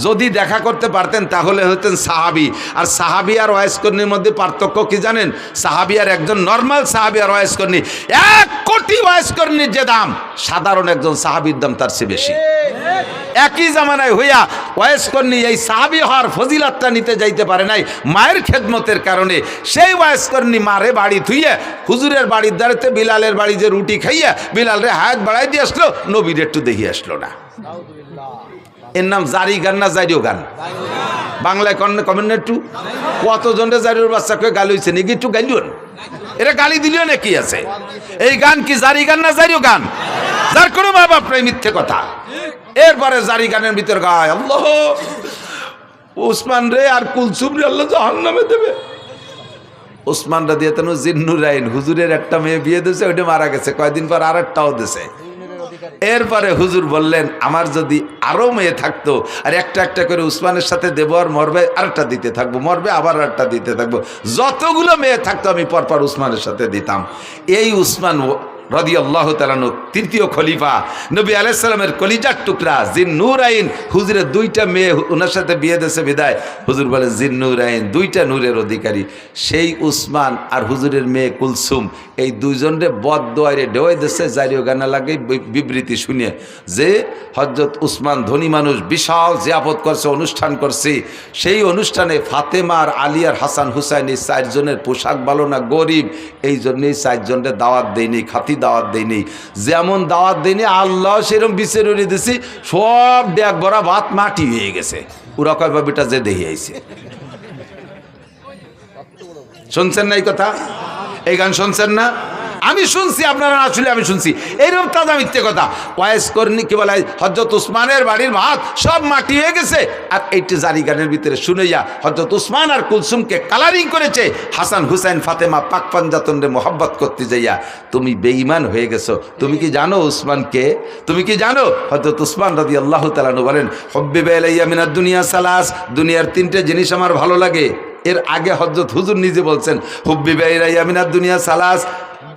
যদি দেখা করতে পারতেন তাহলে হতেন সাহাবি। আর সাহাবি আর ওয়াইসকর্ণীর মধ্যে পার্থক্য কি জানেন? সাহাবি আর একজন নর্মাল সাহাবি আর ওয়াইসকর্ণী, 1 কোটি ওয়াইসকর্ণীর যে দাম, সাধারণ একজন সাহাবির দাম তার চেয়ে বেশি। একই জামানায় হইয়া ওয়াইসকর্ণী এই সাহাবি হওয়ার ফজিলাতটা নিতে যাইতে পারে নাই মায়ের খেদমতের কারণে। সেই ওয়াইসকর্ণী মারে বাড়ি থুইয়ে হুজুরের বাড়ির দ্বারাতে বিলালের বাড়ি যে রুটি খাইয়া বিলালরে হায়াত বাড়াই দিয়ে আসলো, নবীর একটু দেখি আসলো না। এর নাম জারি গান না জারিও গান? বাংলায় কমেন্ট একটু কতজনটা জারিওর বাচ্চা কে গালি হয়েছে নাকি? একটু গালিও, এটা গালি দিলেও নাকি আছে? এই গান কি জারি গান না জারিও গান? যার কোনো মা বাপ নাই, মিথ্যে কথা। এরপরে জারি গানের ভিতর গায় আল্লাহ উসমান রে আর কুলসুম রে আল্লাহ জাহান্নামে দেবে। উসমানরা দিয়ে তেন জিন্নুরাইন হুজুরের একটা মেয়ে বিয়ে দিয়েছে, ওইটা মারা গেছে, কয়েকদিন পর আর একটাও দিয়েছে। এরপরে হুজুর বললেন আমার যদি আরো মেয়ে থাকতো আর একটা একটা করে উসমানের সাথে দেবো, আর মরবে আরেকটা দিতে থাকবো, মরবে আবার আরেকটা দিতে থাকবো, যতগুলো মেয়ে থাকতো আমি পরপর উসমানের সাথে দিতাম। এই উসমান রাদিয়াল্লাহু তাআলা তৃতীয় খলিফা, নবী আলাইহিস সালামের কলিজার টুকরা জিন্নুরাইন, হুজুরের 2টা মেয়ে ওনার সাথে বিয়ে দিয়েছে বিদায় হুজুর বলে জিন্নুরাইন 2টা নূরের অধিকারী। সেই উসমান আর হুজুরের মেয়ে কুলসুম এই দুইজনরে বদদোয়ারে ঢেউয়ে দিয়েছে জারিও গানা লাগে বিবৃতি শুনে যে হযরত উসমান ধনী মানুষ, বিশাল জিয়াফত করছে, অনুষ্ঠান করছে। সেই অনুষ্ঠানে ফাতেমা আর আলী আর হাসান হুসাইন এই 4 জনের পোশাক ভালো না, গরিব, এই জন্যই 4 জনের দাওয়াত দেয়নি, খাতি দাওয়াত দেয়নি। যেমন দাওয়াত দেয়নি আল্লাহ সেরকম বিচার উড়িয়ে দিছি, সব ড্যাগ ভরা ভাত মাটি হয়ে গেছে। ওরা কয় বাবিটা যে দেখে আইছে। শুনছেন না এই কথা? এই গান শুনছেন না? আমি শুনছি, আপনারা আসলে আমি শুনছি। এইরকম তাজা মিথ্যে কথা। ওয়াইসকর্ণী কি বলে হযরত উসমানের বাড়ির ভাত সব মাটি হয়ে গেছে, আর এইটি জারি গানের ভিতরে শুনেইয়া হযরত উসমান আর কুলসুমকে কালারিং করেছে। হাসান হুসাইন ফাতেমা পাক পাঞ্জাতনরে মোহাব্বত করতে যাইয়া তুমি বেঈমান হয়ে গেছো। তুমি কি জানো উসমানকে? তুমি কি জানো? হযরত উসমান রাদিয়াল্লাহু তাআলা বলেন হুব্বিবা ইলাইয়া মিনাদ দুনিয়া সালাস, দুনিয়ার 3টে জিনিস আমার ভালো লাগে। এর আগে হযরত হুজুর নিজে বলছেন হুব্বিবা ইলাইয়া মিনাদ দুনিয়া সালাস,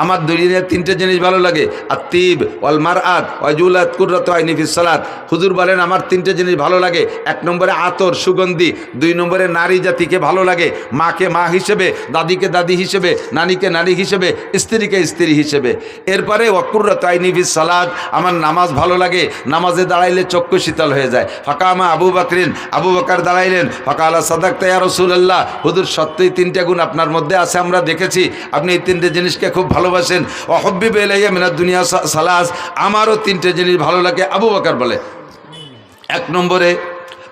আমার দুনিয়ার 3টে জিনিস ভালো লাগে, আত্তিব ওয়াল মারআত ওয়াজুলাত কুররাতু আইনি ফিস সালাত। হুজুর বলেন আমার 3টে জিনিস ভালো লাগে। 1 নম্বরে আতর সুগন্ধি, 2 নম্বরে নারী জাতিকে ভালো লাগে, মাকে মা হিসেবে, দাদিকে দাদি হিসেবে, নারীকে নারী হিসেবে, স্ত্রীকে স্ত্রী হিসেবে। এরপরে ওয়াকুররাতু আইনি ফিস সালাত, আমার নামাজ ভালো লাগে, নামাজে দাঁড়াইলে চক্ষু শীতল হয়ে যায়। ফাকামা আবু বকরিন, আবু বকর দাঁড়াইলেন, ফাকালা সাদাকতা ইয়া রাসূলুল্লাহ, হুজুর সত্যই 3টে গুণ আপনার মধ্যে আছে, আমরা দেখেছি আপনি এই 3টে জিনিসকে খুব ভালোবাসেন। ওয়াহুব্বিবা ইলাইয়া মিনাদ দুনিয়া সালাস, আমারও 3টে জিনিস ভালো লাগে। আবু বকর বলে 1 নম্বরে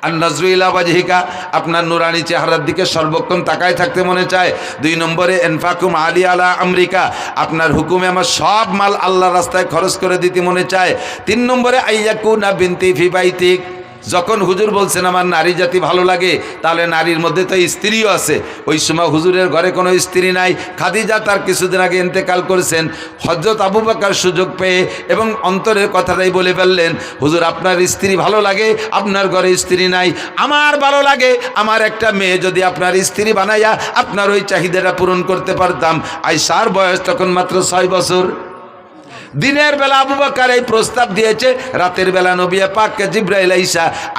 আর নজরু ইলা ওয়াজহিকা, আপনার নুরানি চেহারার দিকে সর্বক্ষণ তাকায় থাকতে মনে চায়। 2 নম্বরে ইনফাকুম আলী আলা আমেরিকা, আপনার হুকুমে আমার সব মাল আল্লাহর রাস্তায় খরচ করে দিতে মনে চায়। 3 নম্বরে আইয়াকুনা বিনতি ফি বাইতিক, যখন হুজুর বলছেন আমার নারী জাতি ভালো লাগে, তাহলে নারীর মধ্যে তো স্ত্রীও আছে। ওই সময় হুজুরের ঘরে কোনো স্ত্রী নাই, খাদিজা তার কিছুদিন আগে ইন্তেকাল করেছেন। হযরত আবু বকর সুযোগ পেয়ে এবং অন্তরের কথাটাই বলে ফেললেন, হুজুর আপনার স্ত্রী ভালো লাগে, আপনার ঘরে স্ত্রী নাই, আমার ভালো লাগে আমার একটা মেয়ে যদি আপনার স্ত্রী বানাইয়া আপনার ওই চাহিদাটা পূরণ করতে পারতাম। আয়েশার বয়স তখন মাত্র 6 বছর। দিনের বেলা আবু বকর এই প্রস্তাব দিয়েছে, রাতের বেলা নবী পাককে জিবরাইল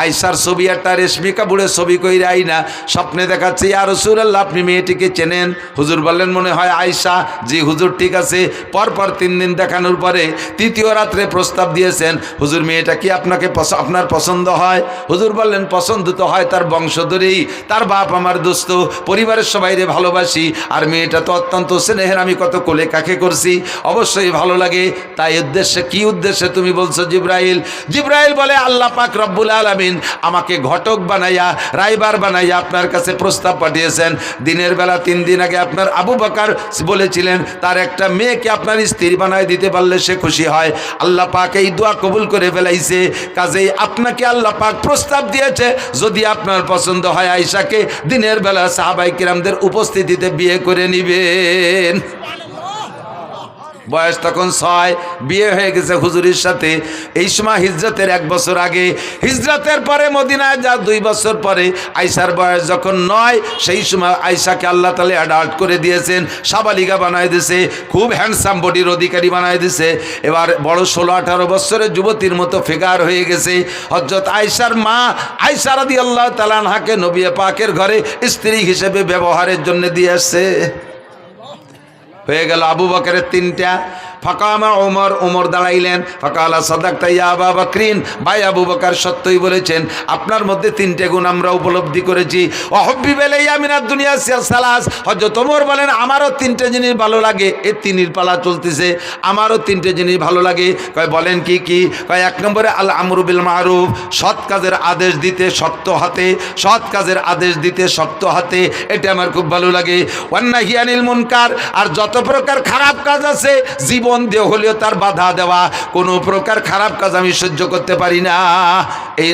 আয়েশার ছবি একটা রেশমি কাপড়ের ছবি কইরা আইনা স্বপ্নে দেখাচ্ছে, ইয়া রাসূলুল্লাহ আপনি মেয়েটিকে চেনেন? হুজুর বললেন মনে হয় আয়েশা। জি হুজুর ঠিক আছে। পরপর 3 দিন দেখানোর পরে 3য় রাত্রে প্রস্তাব দিয়েছেন, হুজুর মেয়েটা কি আপনার পছন্দ হয়? হুজুর বললেন পছন্দ তো হয় তার বংশধরেই, তার বাপ আমার দোস্ত, পরিবারের সবাইরে ভালোবাসি, আর মেয়েটা তো অত্যন্ত স্নেহের, আমি কত কোলে কাকে করছি, অবশ্যই ভালো লাগে। তাই উদ্দেশ্যে কি উদ্দেশ্যে তুমি বলছো জিবরাইল? জিবরাইল বলে আল্লাহ পাক রব্বুল আলামিন আমাকে ঘটক বানাইয়া, রাইবার বানাইয়া আপনার কাছে প্রস্তাব পাঠিয়েছেন। দিনের বেলা 3 দিন আগে আপনার আবু বকর বলেছিলেন তার একটা মেয়েকে আপনার স্ত্রী বানায় দিতে পারলে সে খুশি হয়। আল্লাহ পাক এই দোয়া কবুল করে ফেলাইছে, কাজেই আপনাকে আল্লাহ পাক প্রস্তাব দিয়েছে যদি আপনার পছন্দ হয় আয়েশাকে দিনের বেলা সাহাবায়ে কিরামদের উপস্থিতিতে বিয়ে করে নিবেন। বয়স তখন 6, বিয়ে হয়ে গেছে হুজুরের সাথে। এই সময় হিজরতের 1 বছর আগে, হিজরতের পরে মদিনায় যা 2 বছর পরে আয়েশার বয়স যখন 9, সেই সময় আয়েশাকে আল্লাহ তাআলা অ্যাডাল্ট করে দিয়েছেন, সাবালিকা বানায় দিয়েছে, খুব হ্যান্ডসাম বডির অধিকারী বানায় দিয়েছে। এবার বড় 16-18 বছরের যুবতীর মতো ফিগার হয়ে গেছে। হযরত আয়েশার মা আয়েশা রাদিয়াল্লাহু তাআলা আনহাকে নবী পাকের ঘরে স্ত্রী হিসেবে ব্যবহারের জন্য দিয়ে আসছে। হয়ে গেল আবু বকরের 3টা। ফাকামা ওমর, ওমর দাঁড়াইলেন। ফাকালা সাদাকতা ইয়া আবু বকরিন, ভাই আবু বকর সত্যই বলেছেন, আপনার মধ্যে 3টে গুণ আমরা উপলব্ধি করেছি। ওয়াহব্বিব ইলাইয়া মিনাদ দুনিয়া সালাস। হযরত ওমর বলেন, আমারও 3টে জিনিস ভালো লাগে। এই 3-এর পালা চলতেছে, আমারও 3টে জিনিস ভালো লাগে। কয় বলেন কি কি? কয় 1 নম্বরে আল আমরু বিল মারুফ, সৎ কাজের আদেশ দিতে শক্ত হাতে, সৎ কাজের আদেশ দিতে শক্ত হাতে, এটা আমার খুব ভালো লাগে। ওয়ান নাহি আনিল মুনকার, আর যত প্রকার খারাপ কাজ আছে জীবন দিয়ে হলেও তার বাধা দেওয়া, কোনো প্রকার খারাপ কাজ আমি সহ্য করতে পারি না, এই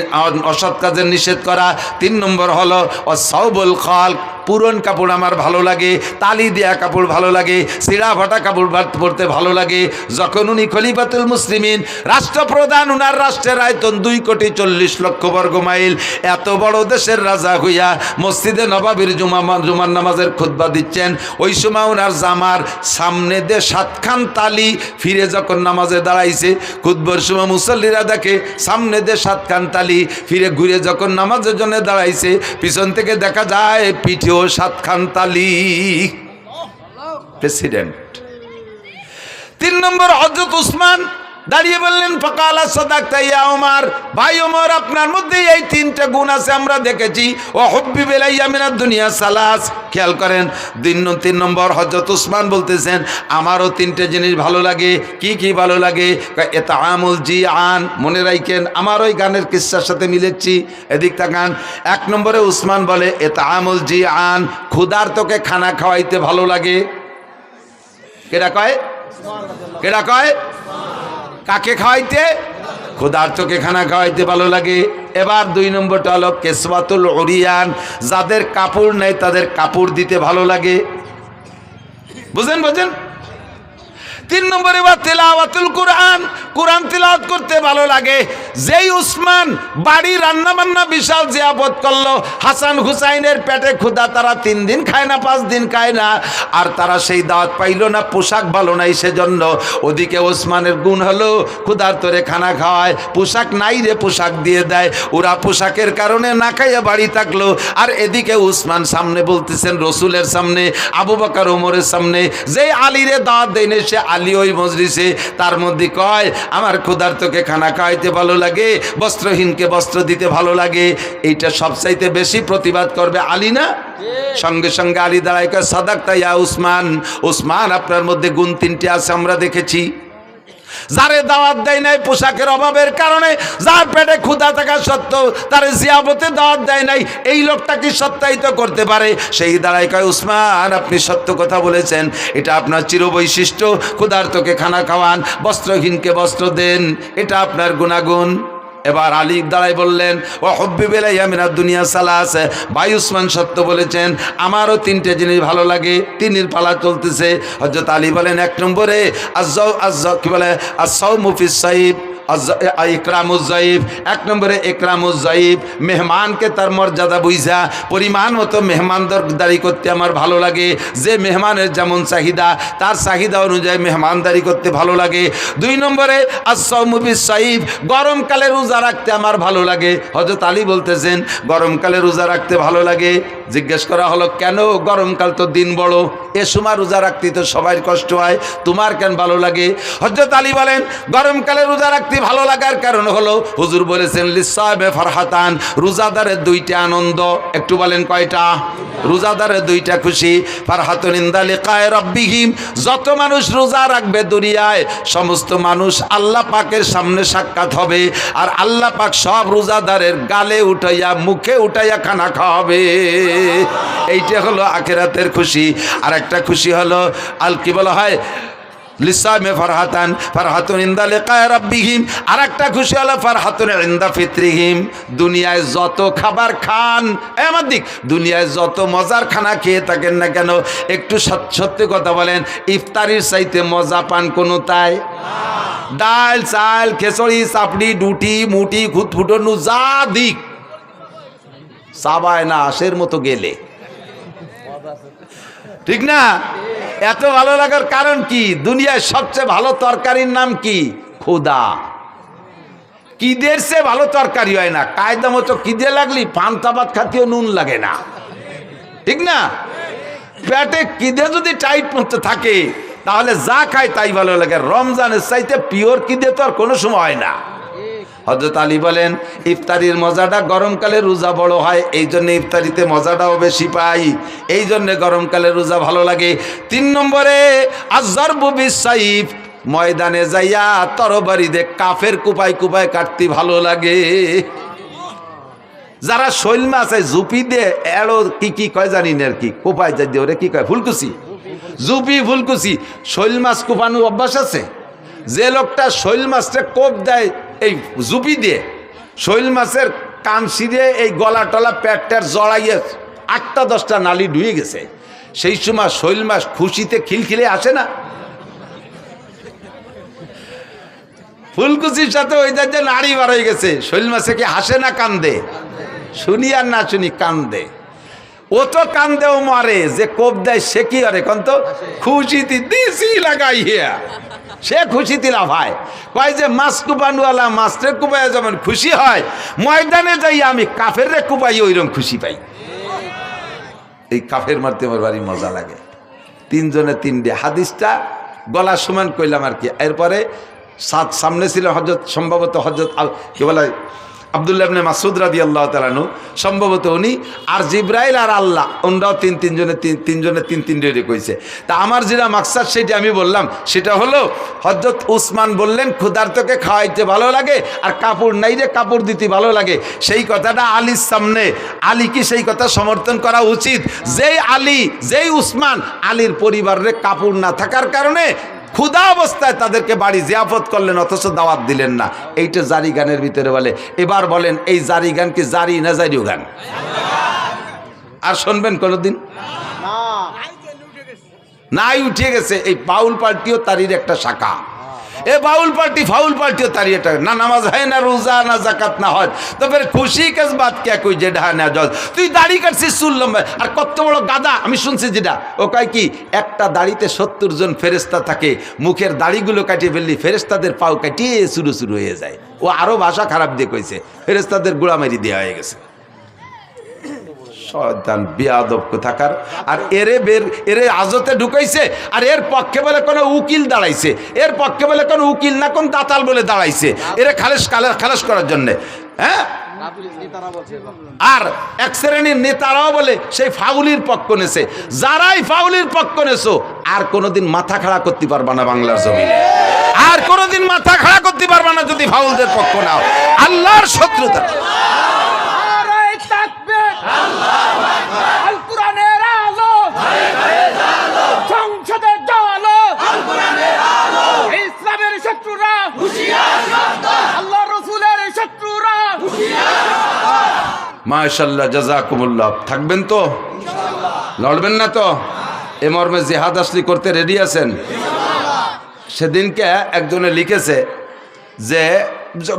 অসৎ কাজের নিষেধ করা। 3 নম্বর হলো অসাউবুল খালক, পুরন কাপড় আমার ভালো লাগে, তালি দেয়া কাপড় ভালো লাগে, ছিঁড়া ফাটা কাপড় পরতে ভালো লাগে। যখন উনি খলিফাতুল মুসলিমিন, রাষ্ট্রপ্রধান, উনার রাষ্ট্রের আয়তন 2,40,00,000 বর্গ মাইল, এত বড় দেশের রাজা হইয়া মসজিদে নবাবির জুমার নামাজের খুতবা দিচ্ছেন, ওই সময় ওনার জামার সামনে দিয়ে 7খান তালি, ফিরে যখন নামাজে দাঁড়াইছে, খুতবার সময় মুসল্লিরা দেখে সামনে দিয়ে 7খান তালি, ফিরে ঘুরে যখন নামাজের জন্য দাঁড়াইছে, পিছন থেকে দেখা যায় পিঠেও 7খান তালি। প্রেসিডেন্ট। 3 নম্বর হযরত উসমান দাঁড়িয়ে বললেন, ফাকালা সাদাকতা ইয়া ওমর, ভাই ওমর আপনার মধ্যে এই 3টে গুণ আছে আমরা দেখেছি। ও হুব্বিব ইলাইয়া মিনাদ দুনিয়া সালাস। খেয়াল করেন, 3 নম্বর হযরত উসমান বলতেছেন, আমারও 3টে জিনিস ভালো লাগে। কি কি ভালো লাগে? ইতআমুল জিআন, মনে রাখেন আমার ওই গানের কিসসার সাথে মিলেছি, এদিক তাকান। 1 নম্বরে উসমান বলে ইতআমুল জিআন, ক্ষুধার্তকে খানা খাওয়াইতে ভালো লাগে। কেডা কয়? কেডা কয়? কাকে খাওয়াইতে? ক্ষুধার্তকে খানা খাওয়াইতে ভালো লাগে। এবার 2 নম্বরটা হলো কেসওয়াতুল উরিয়ান, যাদের কাপড় নেই তাদের কাপড় দিতে ভালো লাগে। বুঝেন? 3 নম্বরে এবার তেলাওয়াতুল কোরআন, কোরআন তেলাওয়াত করতে ভালো লাগে। যেই উসমান বাড়ি রান্না বান্না বিশাল জিয়াবত করলো, হাসান হুসাইনের পেটে ক্ষুধা, তারা 3 দিন খায় না, 5 দিন খায় না, আর তারা সেই দাওয়াত পাইল না, পোশাক ভালো নাই সেজন্য। ওদিকে ওসমানের গুণ হলো ক্ষুধার্তরে খানা খাওয়ায়, পোশাক নাই রে পোশাক দিয়ে দেয়, ওরা পোশাকের কারণে না খাইয়া বাড়ি থাকলো। আর এদিকে উসমান সামনে বলতেছেন, রসুলের সামনে, আবু বকর ওমরের সামনে, যেই আলীরে দাওয়াত দেয় না সে আলী ওই মজলিসে, তার মধ্যে কয় আমার ক্ষুধার্তকে খানা খাওয়াইতে ভালো লাগে, বস্ত্রহীনকে বস্ত্র দিতে ভালো লাগে। এইটা সবচাইতে বেশি প্রতিবাদ করবে আলী না? সঙ্গে সঙ্গে আলী দাঁড়ায় কয়, সাদাকতা ইয়া উসমান, উসমান আপনার মধ্যে গুণ 3টে আছে আমরা দেখেছি। যারে দাওয়াত দেয় নাই পোশাকের অভাবের কারণে, যার পেটে ক্ষুধা থাকা সত্ত্বেও তার জিয়াবতে দাওয়াত দেয় নাই, এই লোকটা কি সত্যায়িত করতে পারে? সেই দাঁড়ায় কয়, উসমান আপনি সত্য কথা বলেছেন, এটা আপনার চিরবৈশিষ্ট্য, ক্ষুধার্তকে খানা খাওয়ান, বস্ত্রহীনকে বস্ত্র দেন, এটা আপনার গুণাগুণ। এবার আলী দাঁড়ায় বললেন, ও হুব্বিব ইলাইয়া মিনাদ দুনিয়া সালাস, ভাই উসমান সত্য বলেছেন, আমারও 3টে জিনিস ভালো লাগে। 3-এর পালা চলতেছে। হযরত আলী বলেন, 1 নম্বরে কি বলে আস-সাওমু ফিস সাইব, ইকরামুজ যায়িফ। 1 নম্বরে ইকরামুজ যায়িফ, মেহমানকে তার মর্যাদা বুঝা পরিমাণ মতো মেহমানদারি করতে আমার ভালো লাগে। যে মেহমানের যেমন চাহিদা, তার চাহিদা অনুযায়ী মেহমানদারি করতে ভালো লাগে। 2 নম্বরে আস-সাওমু ফিস সাইব, গরমকালে রোজা রাখতে আমার ভালো লাগে। হযরত আলী বলতেছেন, গরমকালে রোজা রাখতে ভালো লাগে। জিজ্ঞেস করা হলো, কেন? গরমকাল তো দিন বড়, এ সময় রোজা রাখতে তো সবাই কষ্ট হয়, তোমার কেন ভালো লাগে? হযরত আলী বলেন, গরমকালে রোজা রাখতে ভালো লাগার কারণ হলো, হুজুর বলেছেন লিসাবে ফারহাতান, রোজাদারের 2টা আনন্দ। একটু বলেন কয়টা? রোজাদারের 2টা খুশি। ফারহাতুন ইনদা লিকায়ে রাব্বিহিম, যত মানুষ রোজা রাখবে দুনিয়ায় সমস্ত মানুষ আল্লাহ পাকের সামনে সাক্ষাৎ হবে, আর আল্লাহ পাক সব রোজাদারের গালে উঠাইয়া মুখে উঠাইয়া খানা খাওয়াবে। এইটা হলো আখিরাতের খুশি। আর একটা খুশি হলো কি বলা হয়, লিসামে ফারহাতান ফারহাতুন ইনদা লিকায়ে রাব্বিহিম, আরেকটা খুশি হলো ফারহাতুন ইনদা ফিতরিহিম। দুনিয়ায় যত খাবার খান, আমার দিক দুনিয়ায় যত মজার খানা খেয়ে থাকেন না কেন, একটু সত্যি কথা বলেন, ইফতারির চাইতে মজা পান কোনো তাই? ডাল চাল খেচড়ি চাপড়ি ডুটি মুটি খুঁতফুটনু যা দিক চাবায় না আশের মতো গেলে, ঠিক না? এত ভালো লাগার কারণ কি? দুনিয়ায় সবচেয়ে ভালো তরকারির নাম কি? খোদা। কিদের সে ভালো তরকারি হয় না। কায়দা মতো কিদে লাগলি পান্তা ভাত খাতেও নুন লাগে না, ঠিক না? পেটে কিদে যদি টাইট মতো থাকে তাহলে যা খায় তাই ভালো লাগে। রমজানের চাইতে পিওর কিদে তো আর কোনো সময় হয় না। হযরত আলী বলেন ইফতারির মজাটা গরমকালে রোজা বড় হয়, এই জন্য ইফতারিতে মজাটাও বেশি পাই, এই জন্য গরমকালে রোজা ভালো লাগে। 3 নম্বরে আযযারবু বিসাইফ, ময়দানে যাইয়া তরবারি দিয়ে কাফের কুপায় কুপায় কাটতে ভালো লাগে। যারা শৈল মাছ জুপি দিয়ে এড়ো কি কি কয় জানি না আর কি, কুপায় যাই দিয়ে ওরে কি কয়, ফুলকুচি, জুপি ফুলকুচি, শৈল মাছ কুপানো অভ্যাস আছে। যে লোকটা শৈল মাছটা কোপ দেয় এই জুপি দিয়ে, শৈল মাছের কান ছিঁড়ে এই গলা টলা পেটটার জড়াইয়ে 8টা-10টা নালি ডুয়ে গেছে, সেই সময় শৈল মাছ খুশিতে খিলখিলে আসে না? ফুলকুচির সাথে ওই যে নাড়ি বার হয়ে গেছে, শৈল মাছে কি হাসে না কান্দে? শুনি আর না শুনি কান্দে। ও তো কান্দেও মারে, যে কোপ দেয় সে কি আরে কন্ত খুশিতে দিছি লাগাইয়া, সে খুশিতে লাফায়। কয় যে মাছ কুপানওয়ালা মাছরে কুপাইয়া যেমন খুশি হয়, ময়দানে যাই আমি কাফের রে কুপাই ওইরকম খুশি পাই। এই কাফের মারতে আমার বাড়ি মজা লাগে। 3 জনে 3টে হাদিসটা গলা সমান কইলাম আর কি। এরপরে সামনে ছিল হযরত, সম্ভবত হযরত কি বলে আব্দুল্লাহ ইবনে মাসউদ রাদিয়াল্লাহু তাআলা আনহু, সম্ভবত উনি, আর জিবরাইল আর আল্লাহ, ওনরাও 3 জনে 3 কইছে। তা আমার যেটা মাকসাদ সেটা আমি বললাম, সেটা হলো হযরত উসমান বললেন ক্ষুধার্তকে খাওয়াইতে ভালো লাগে আর কাপড় নাই রে কাপড় দিতে ভালো লাগে। সেই কথাটা আলীর সামনে, আলী কি সেই কথা সমর্থন করা উচিত? যেই আলী, যেই উসমান আলীর পরিবারের কাপড় না থাকার কারণে ক্ষুধা অবস্থায় তাদেরকে বাড়ি জিয়াফত করলেন, অথচ দাওয়াত দিলেন না। এইটা জারি গানের ভিতরে বলে। এবার বলেন এই জারি গান কি জারি না জারিও গান? আর শুনবেন কোনোদিন? নাই, উঠে গেছে। এই বাউল পার্টিও তারির একটা শাখা। এ বাউল পার্টি ফাউল পার্টিও তারি একটা, না নামাজ হয় না রোজা না জাকাত না হয়, তবে খুশি কাজ বাদ কে কই যে ঢা না জজ, তুই দাড়ি কাটছিস চুল লম্বা, আর কত বড় গাদা। আমি শুনছি যেটা ও কয় কি, একটা দাড়িতে 70 জন ফেরেস্তা থাকে, মুখের দাড়িগুলো কাটিয়ে ফেললি ফেরেস্তাদের পাও কাটিয়ে শুরু শুরু হয়ে যায়। ও আরো ভাষা খারাপ দিয়ে কইছে, ফেরেস্তাদের গোড়ামারি দেওয়া হয়ে গেছে। শয়তান বেয়াদব কোথাকার। আর এরে আজতে ঢুকাইছে, আর এর পক্ষে বলে কোনো উকিল দাঁড়াইছে, এর পক্ষে বলে কোনো উকিল না কোন দাতাল বলে দাঁড়াইছে, এরে খালাস করার জন্যে। হ্যাঁ, আর এক শ্রেণীর নেতারাও বলে সেই ফাউলির পক্ষ নেছে। যারাই ফাউলির পক্ষ নেছো আর কোনোদিন মাথা খাড়া করতে পারবা না বাংলার জমিনে, আর কোনোদিন মাথা খাড়া করতে পারবা না যদি ফাউলদের পক্ষ নাও। আল্লাহর শত্রুতা। আল কোরআনের আলো, সংসদের আলো, ইসলামের শত্রুরা আল্লাহ রাসূলের শত্রুরা। মাশাআল্লাহ, জাযাকুমুল্লাহ। থাকবেন তো, লড়বেন না তো? এ মর্মে জিহাদ আসলি করতে রেডি আছেন? সেদিনকে একজনে লিখেছে যে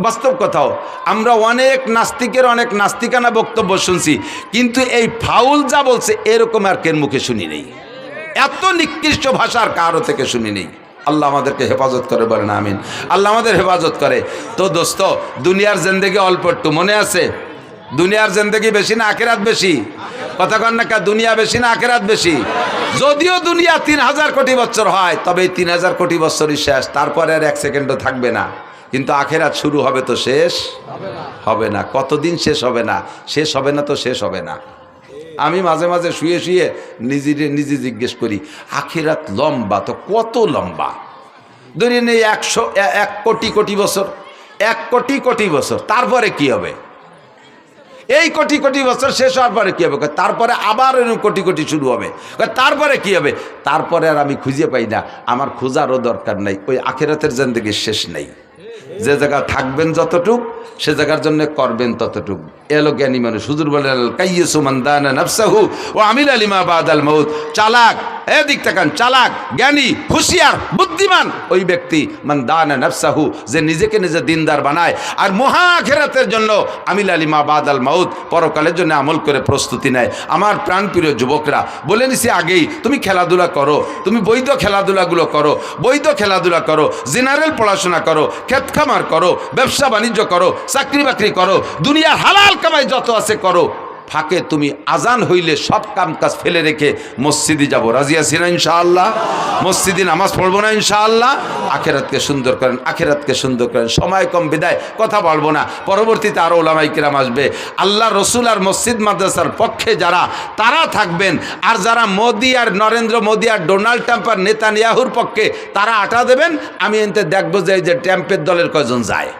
বাস্তব কথাও, আমরা অনেক নাস্তিকের অনেক নাস্তিকানা বক্তব্য শুনছি, কিন্তু এই ফাউল যা বলছে এরকম আর কেন মুখে শুনি নেই, এত নিকৃষ্ট ভাষার কারো থেকে শুনি নেই। আল্লাহ আমাদেরকে হেফাজত করে, বলেন আমিন। আল্লাহ আমাদের হেফাজত করে। তো দোস্ত, দুনিয়ার জিন্দেগি অল্প একটু, মনে আছে? দুনিয়ার জিন্দেগি বেশি না আখিরাত বেশি? কথা কন না, দুনিয়া বেশি না আখিরাত বেশি? যদিও দুনিয়া 3000 কোটি বছর হয়, তবে এই 3000 কোটি বছরই শেষ, তারপরে আর 1 সেকেন্ডও থাকবে না। কিন্তু আখিরাত শুরু হবে তো শেষ হবে না। কতদিন শেষ হবে না? শেষ হবে না তো শেষ হবে না। আমি মাঝে মাঝে শুয়ে শুয়ে নিজে জিজ্ঞেস করি, আখিরাত লম্বা তো কত লম্বা? ধরে নেই 1 কোটি কোটি বছর, 1 কোটি কোটি বছর, তারপরে কি হবে? এই কোটি কোটি বছর শেষ হওয়ার পরে কী হবে? তারপরে আবার কোটি কোটি শুরু হবে। তারপরে কি হবে? তারপরে আর আমি খুঁজে পাই না, আমার খোঁজারও দরকার নাই। ওই আখিরাতের জিন্দেগির শেষ নেই। যে জায়গা থাকবেন যতটুক, সে জায়গার জন্য করবেন ততটুক। এলো জ্ঞানী মানুষ। হুজুর বলেন কাইয়্যিসু মান দানা নাফসাহু ওয়া আমিলা লিমা বাদাল মাউত। চালাক, এদিক তাকান, চালাক, জ্ঞানী, হুঁশিয়ার, বুদ্ধিমান ওই ব্যক্তি মান দানা নাফসাহু, যে নিজেকে নিজে দিনদার বানায় আর মহা আখিরাতের জন্য আমিলা লিমা বাদাল মাউত, পরকালের জন্য আমল করে প্রস্তুতি নেয়। আমার প্রাণপ্রিয় যুবকরা, বলে নিছি আগেই, তুমি খেলাধুলা করো, তুমি বৈধ খেলাধুলাগুলো করো, বৈধ খেলাধুলা করো, জেনারেল পড়াশোনা করো, ক্ষেত খামার করো, ব্যবসা বাণিজ্য করো, চাকরি বাকরি করো, দুনিয়ার হালাল কামাই যত আছে করো। ফাঁকে তুমি আজান হইলে সব কাম কাজ ফেলে রেখে মসজিদে যাবো। রাজি আছি না ইনশাআল্লাহ? মসজিদে নামাজ পড়বো না ইনশাআল্লাহ? আখেরাতকে সুন্দর করেন, আখেরাতকে সুন্দর করেন। সময় কম বিদায় কথা বলবো না, পরবর্তীতে আরও ওলামায়ে কেরাম আসবে। আল্লাহ রসুল আর মসজিদ মাদ্রাসার পক্ষে যারা, তারা থাকবেন। আর যারা মোদি আর নরেন্দ্র মোদি আর ডোনাল্ড ট্রাম্প আর নেতানিয়াহুর পক্ষে, তারা আটা দেবেন। আমি এতে দেখবো যে এই যে ট্রাম্পের দলের কয়জন যায়,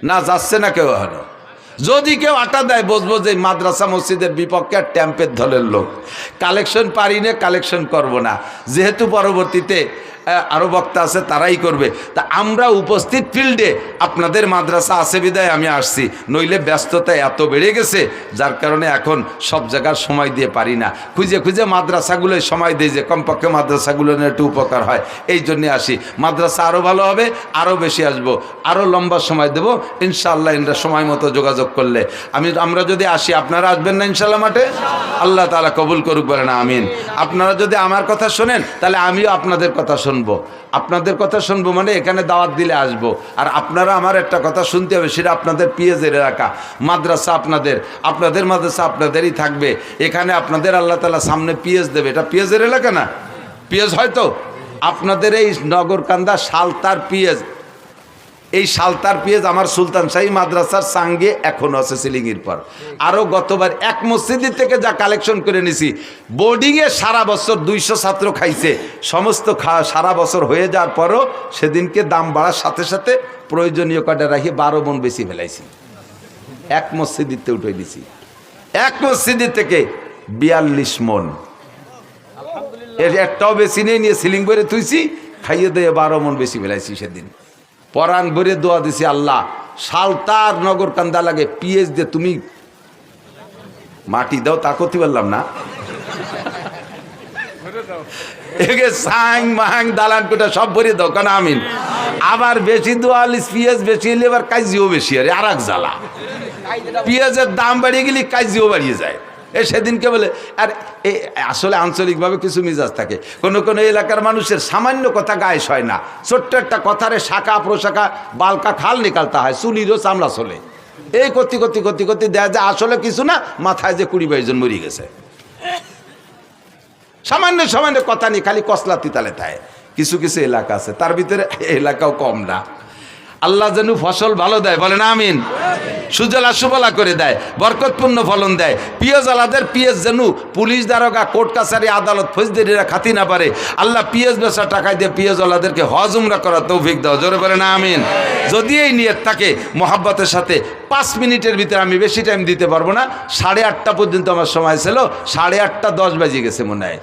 না যাচ্ছে না কেউ হলো। যদি কেউ আটা দেয়, বুঝবো যে মাদ্রাসা মসজিদের বিপক্ষে আর ট্যাম্পের দলের লোক। কালেকশন পারি না, কালেকশন করব না, যেহেতু পরবর্তীতে আরও বক্তা আছে, তারাই করবে। তা আমরা উপস্থিত ফিল্ডে, আপনাদের মাদ্রাসা আছে বিদায় আমি আসছি, নইলে ব্যস্ততা এত বেড়ে গেছে যার কারণে এখন সব জায়গার সময় দিয়ে পারি না। খুঁজে খুঁজে মাদ্রাসাগুলোয় সময় দিই যে কমপক্ষে মাদ্রাসাগুলো নিয়ে একটু উপকার হয়, এই জন্যে আসি। মাদ্রাসা আরও ভালো হবে, আরও বেশি আসবো, আরও লম্বা সময় দেবো ইনশাআল্লাহ। এরা সময় মতো যোগাযোগ করলে আমরা যদি আসি, আপনারা আসবেন না ইনশাআল্লাহ মাঠে? আল্লাহ তাআলা কবুল করুক, বলেন আমিন। আপনারা যদি আমার কথা শোনেন, তাহলে আমিও আপনাদের কথা শুনবো। আপনাদের কথা শুনবো মানে এখানে দাওয়াত দিলে আসবো। আর আপনারা আমার একটা কথা শুনতে হবে, সেটা আপনাদের পিএজের এলাকা, মাদ্রাসা আপনাদের, আপনাদের মাদ্রাসা আপনাদেরই থাকবে। এখানে আপনাদের আল্লাহ তাআলা সামনে পিএজ দেবে। এটা পিএজের এলাকা না? পিএজ হয়তো আপনাদের এই নগরকান্দা সালতার পিএজ, এই সালতার পিএজ আমার সুলতান শাহী মাদ্রাসার সঙ্গে এখনও আছে সিলিংয়ের পর। আরও গতবার এক মসজিদের থেকে যা কালেকশন করে নিছি, বোর্ডিংয়ে সারা বছর 200 ছাত্র খাইছে। সমস্ত সারা বছর হয়ে যাওয়ার পরও সেদিনকে দাম বাড়ার সাথে সাথে প্রয়োজনীয় কটা রাখি 12 মণ বেশি ফেলাইছি। এক মসজিদিতে উঠে দিছি, এক মসজিদের থেকে 42 মণ। এর একটাও বেশি নেই, নিয়ে সিলিং করে তুইছি, খাইয়ে দিয়ে 12 মণ বেশি ফেলাইছি সেদিন। পরাণ ভরে দোয়া দিছি, আল্লাহ সালতার নগর কান্দা লাগে পিএইচ দিয়ে তুমি মাটি দাও, তা করতে পারলাম না। সাং মাং দালান কোটা সব ভরে দাও, কেন আমিন। আবার বেশি দোয়া পিএইচ বেশি হলে এবার কাজিও বেশি, আর এক জ্বালা। পিএইচের দাম বাড়িয়ে গেলে কাজিও বাড়িয়ে যায়। সেদিনকে বলে, আর আসলে আঞ্চলিকভাবে কিছু মিজাজ থাকে, কোনো কোনো এলাকার মানুষের সামান্য কথা গায়ে হয় না, ছোট্ট একটা কথারে শাখা প্রশাখা বালকা খাল নিকালতে হয়, চুলিরও চামড়া চলে। এই করতে করতে করতে করতে দেখা যায় আসলে কিছু না, মাথায় যে 20-22 জন মরে গেছে। সামান্য সামান্য কথা নিয়ে খালি কসলা তিতালে থাকে। কিছু কিছু এলাকা আছে, তার ভিতরে এলাকাও কম না। আল্লাহ যেন ফসল ভালো দেয়, বলেন আমিন। সুজলা সুফলা করে দেয়, বরকতপূর্ণ ফলন দেয়। পিএস আলাদের পিএস যেন পুলিশ দারোগা কোর্ট কাছারি আদালত ফৌজদারিরা খাতি না পারে। আল্লাহ পিএস বেচা টাকায় দিয়ে পিএস আলাদেরকে হজ উমরা করার তৌফিক দাও, জোরে বলেন আমিন। যদি এই নিয়ত থাকে মোহাব্বতের সাথে, 5 মিনিটের ভিতরে, আমি বেশি টাইম দিতে পারবো না, 8:30 পর্যন্ত আমার সময় ছিল। 8:30-10 বাজে গেছে মনে হয়,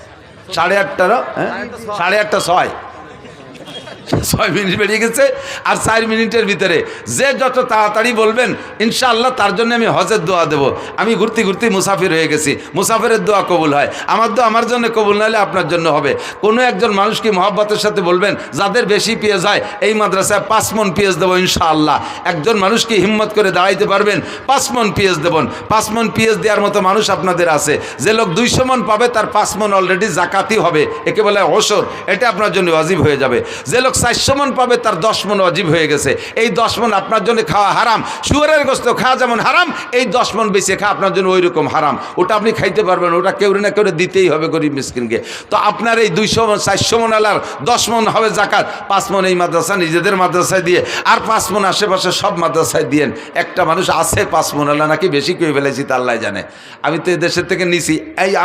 8:30, হ্যাঁ 8:30-6 মিনিট বেরিয়ে গেছে। আর 4 মিনিটের ভিতরে যে যত তাড়াতাড়ি বলবেন ইনশাআল্লাহ তার জন্য আমি হজের দোয়া দেব। আমি ঘুরতে ঘুরতে মুসাফির হয়ে গেছি, মুসাফিরের দোয়া কবুল হয়। আমার দোয়া আমার জন্য কবুল না হলে আপনার জন্য হবে। কোনো একজন মানুষকে মহব্বতের সাথে বলবেন, যাদের বেশি পেঁয়াজ হয় এই মাদ্রাসায় 5 মণ পেঁয়াজ দেবো ইনশাআল্লাহ। একজন মানুষকে হিম্মত করে দাঁড়াইতে পারবেন, 5 মণ পেঁয়াজ দেবেন। 5 মণ পেঁয়াজ দেওয়ার মতো মানুষ আপনাদের আছে। যে লোক 200 মণ পাবে তার 5 মণ অলরেডি জাকাতি হবে, একে বলে ওসর, এটা আপনার জন্য ওয়াজিব হয়ে যাবে। যে লোক 400 মণ পাবে তার 10 মণ ওয়াজিব হয়ে গেছে। এই 10 মণ আপনার জন্য খাওয়া হারাম। শুয়োরের গোশত খাওয়া যেমন হারাম, এই 10 মণ বেশি খাওয়া আপনার জন্য ওই রকম হারাম। ওটা আপনি খাইতে পারবেন, ওটা কেউ না কেউ দিতেই হবে গরিব মিসকিনকে। তো আপনার এই 200 মণ 400 মণ আলার 10 মণ হবে জাকাত। 5 মণ এই মাদ্রাসা নিজেদের মাদ্রাসায় দিয়ে, আর 5 মণ আশেপাশে সব মাদ্রাসায় দিয়েন। একটা মানুষ আছে 5 মণ আলা, নাকি বেশি কেউ ফেলেছি তা আল্লাহ জানে। আমি তো দেশের থেকে নিছি,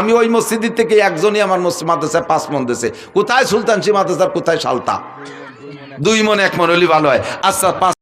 আমি ওই মসজিদের থেকে একজনই আমার মাদ্রাসায় 5 মণ দিয়েছে। কোথায় সুলতানশি মাদ্রাসার, কোথায় সালতা। 2 মণ 1 মণ হলে ভালো হয়। আচ্ছা,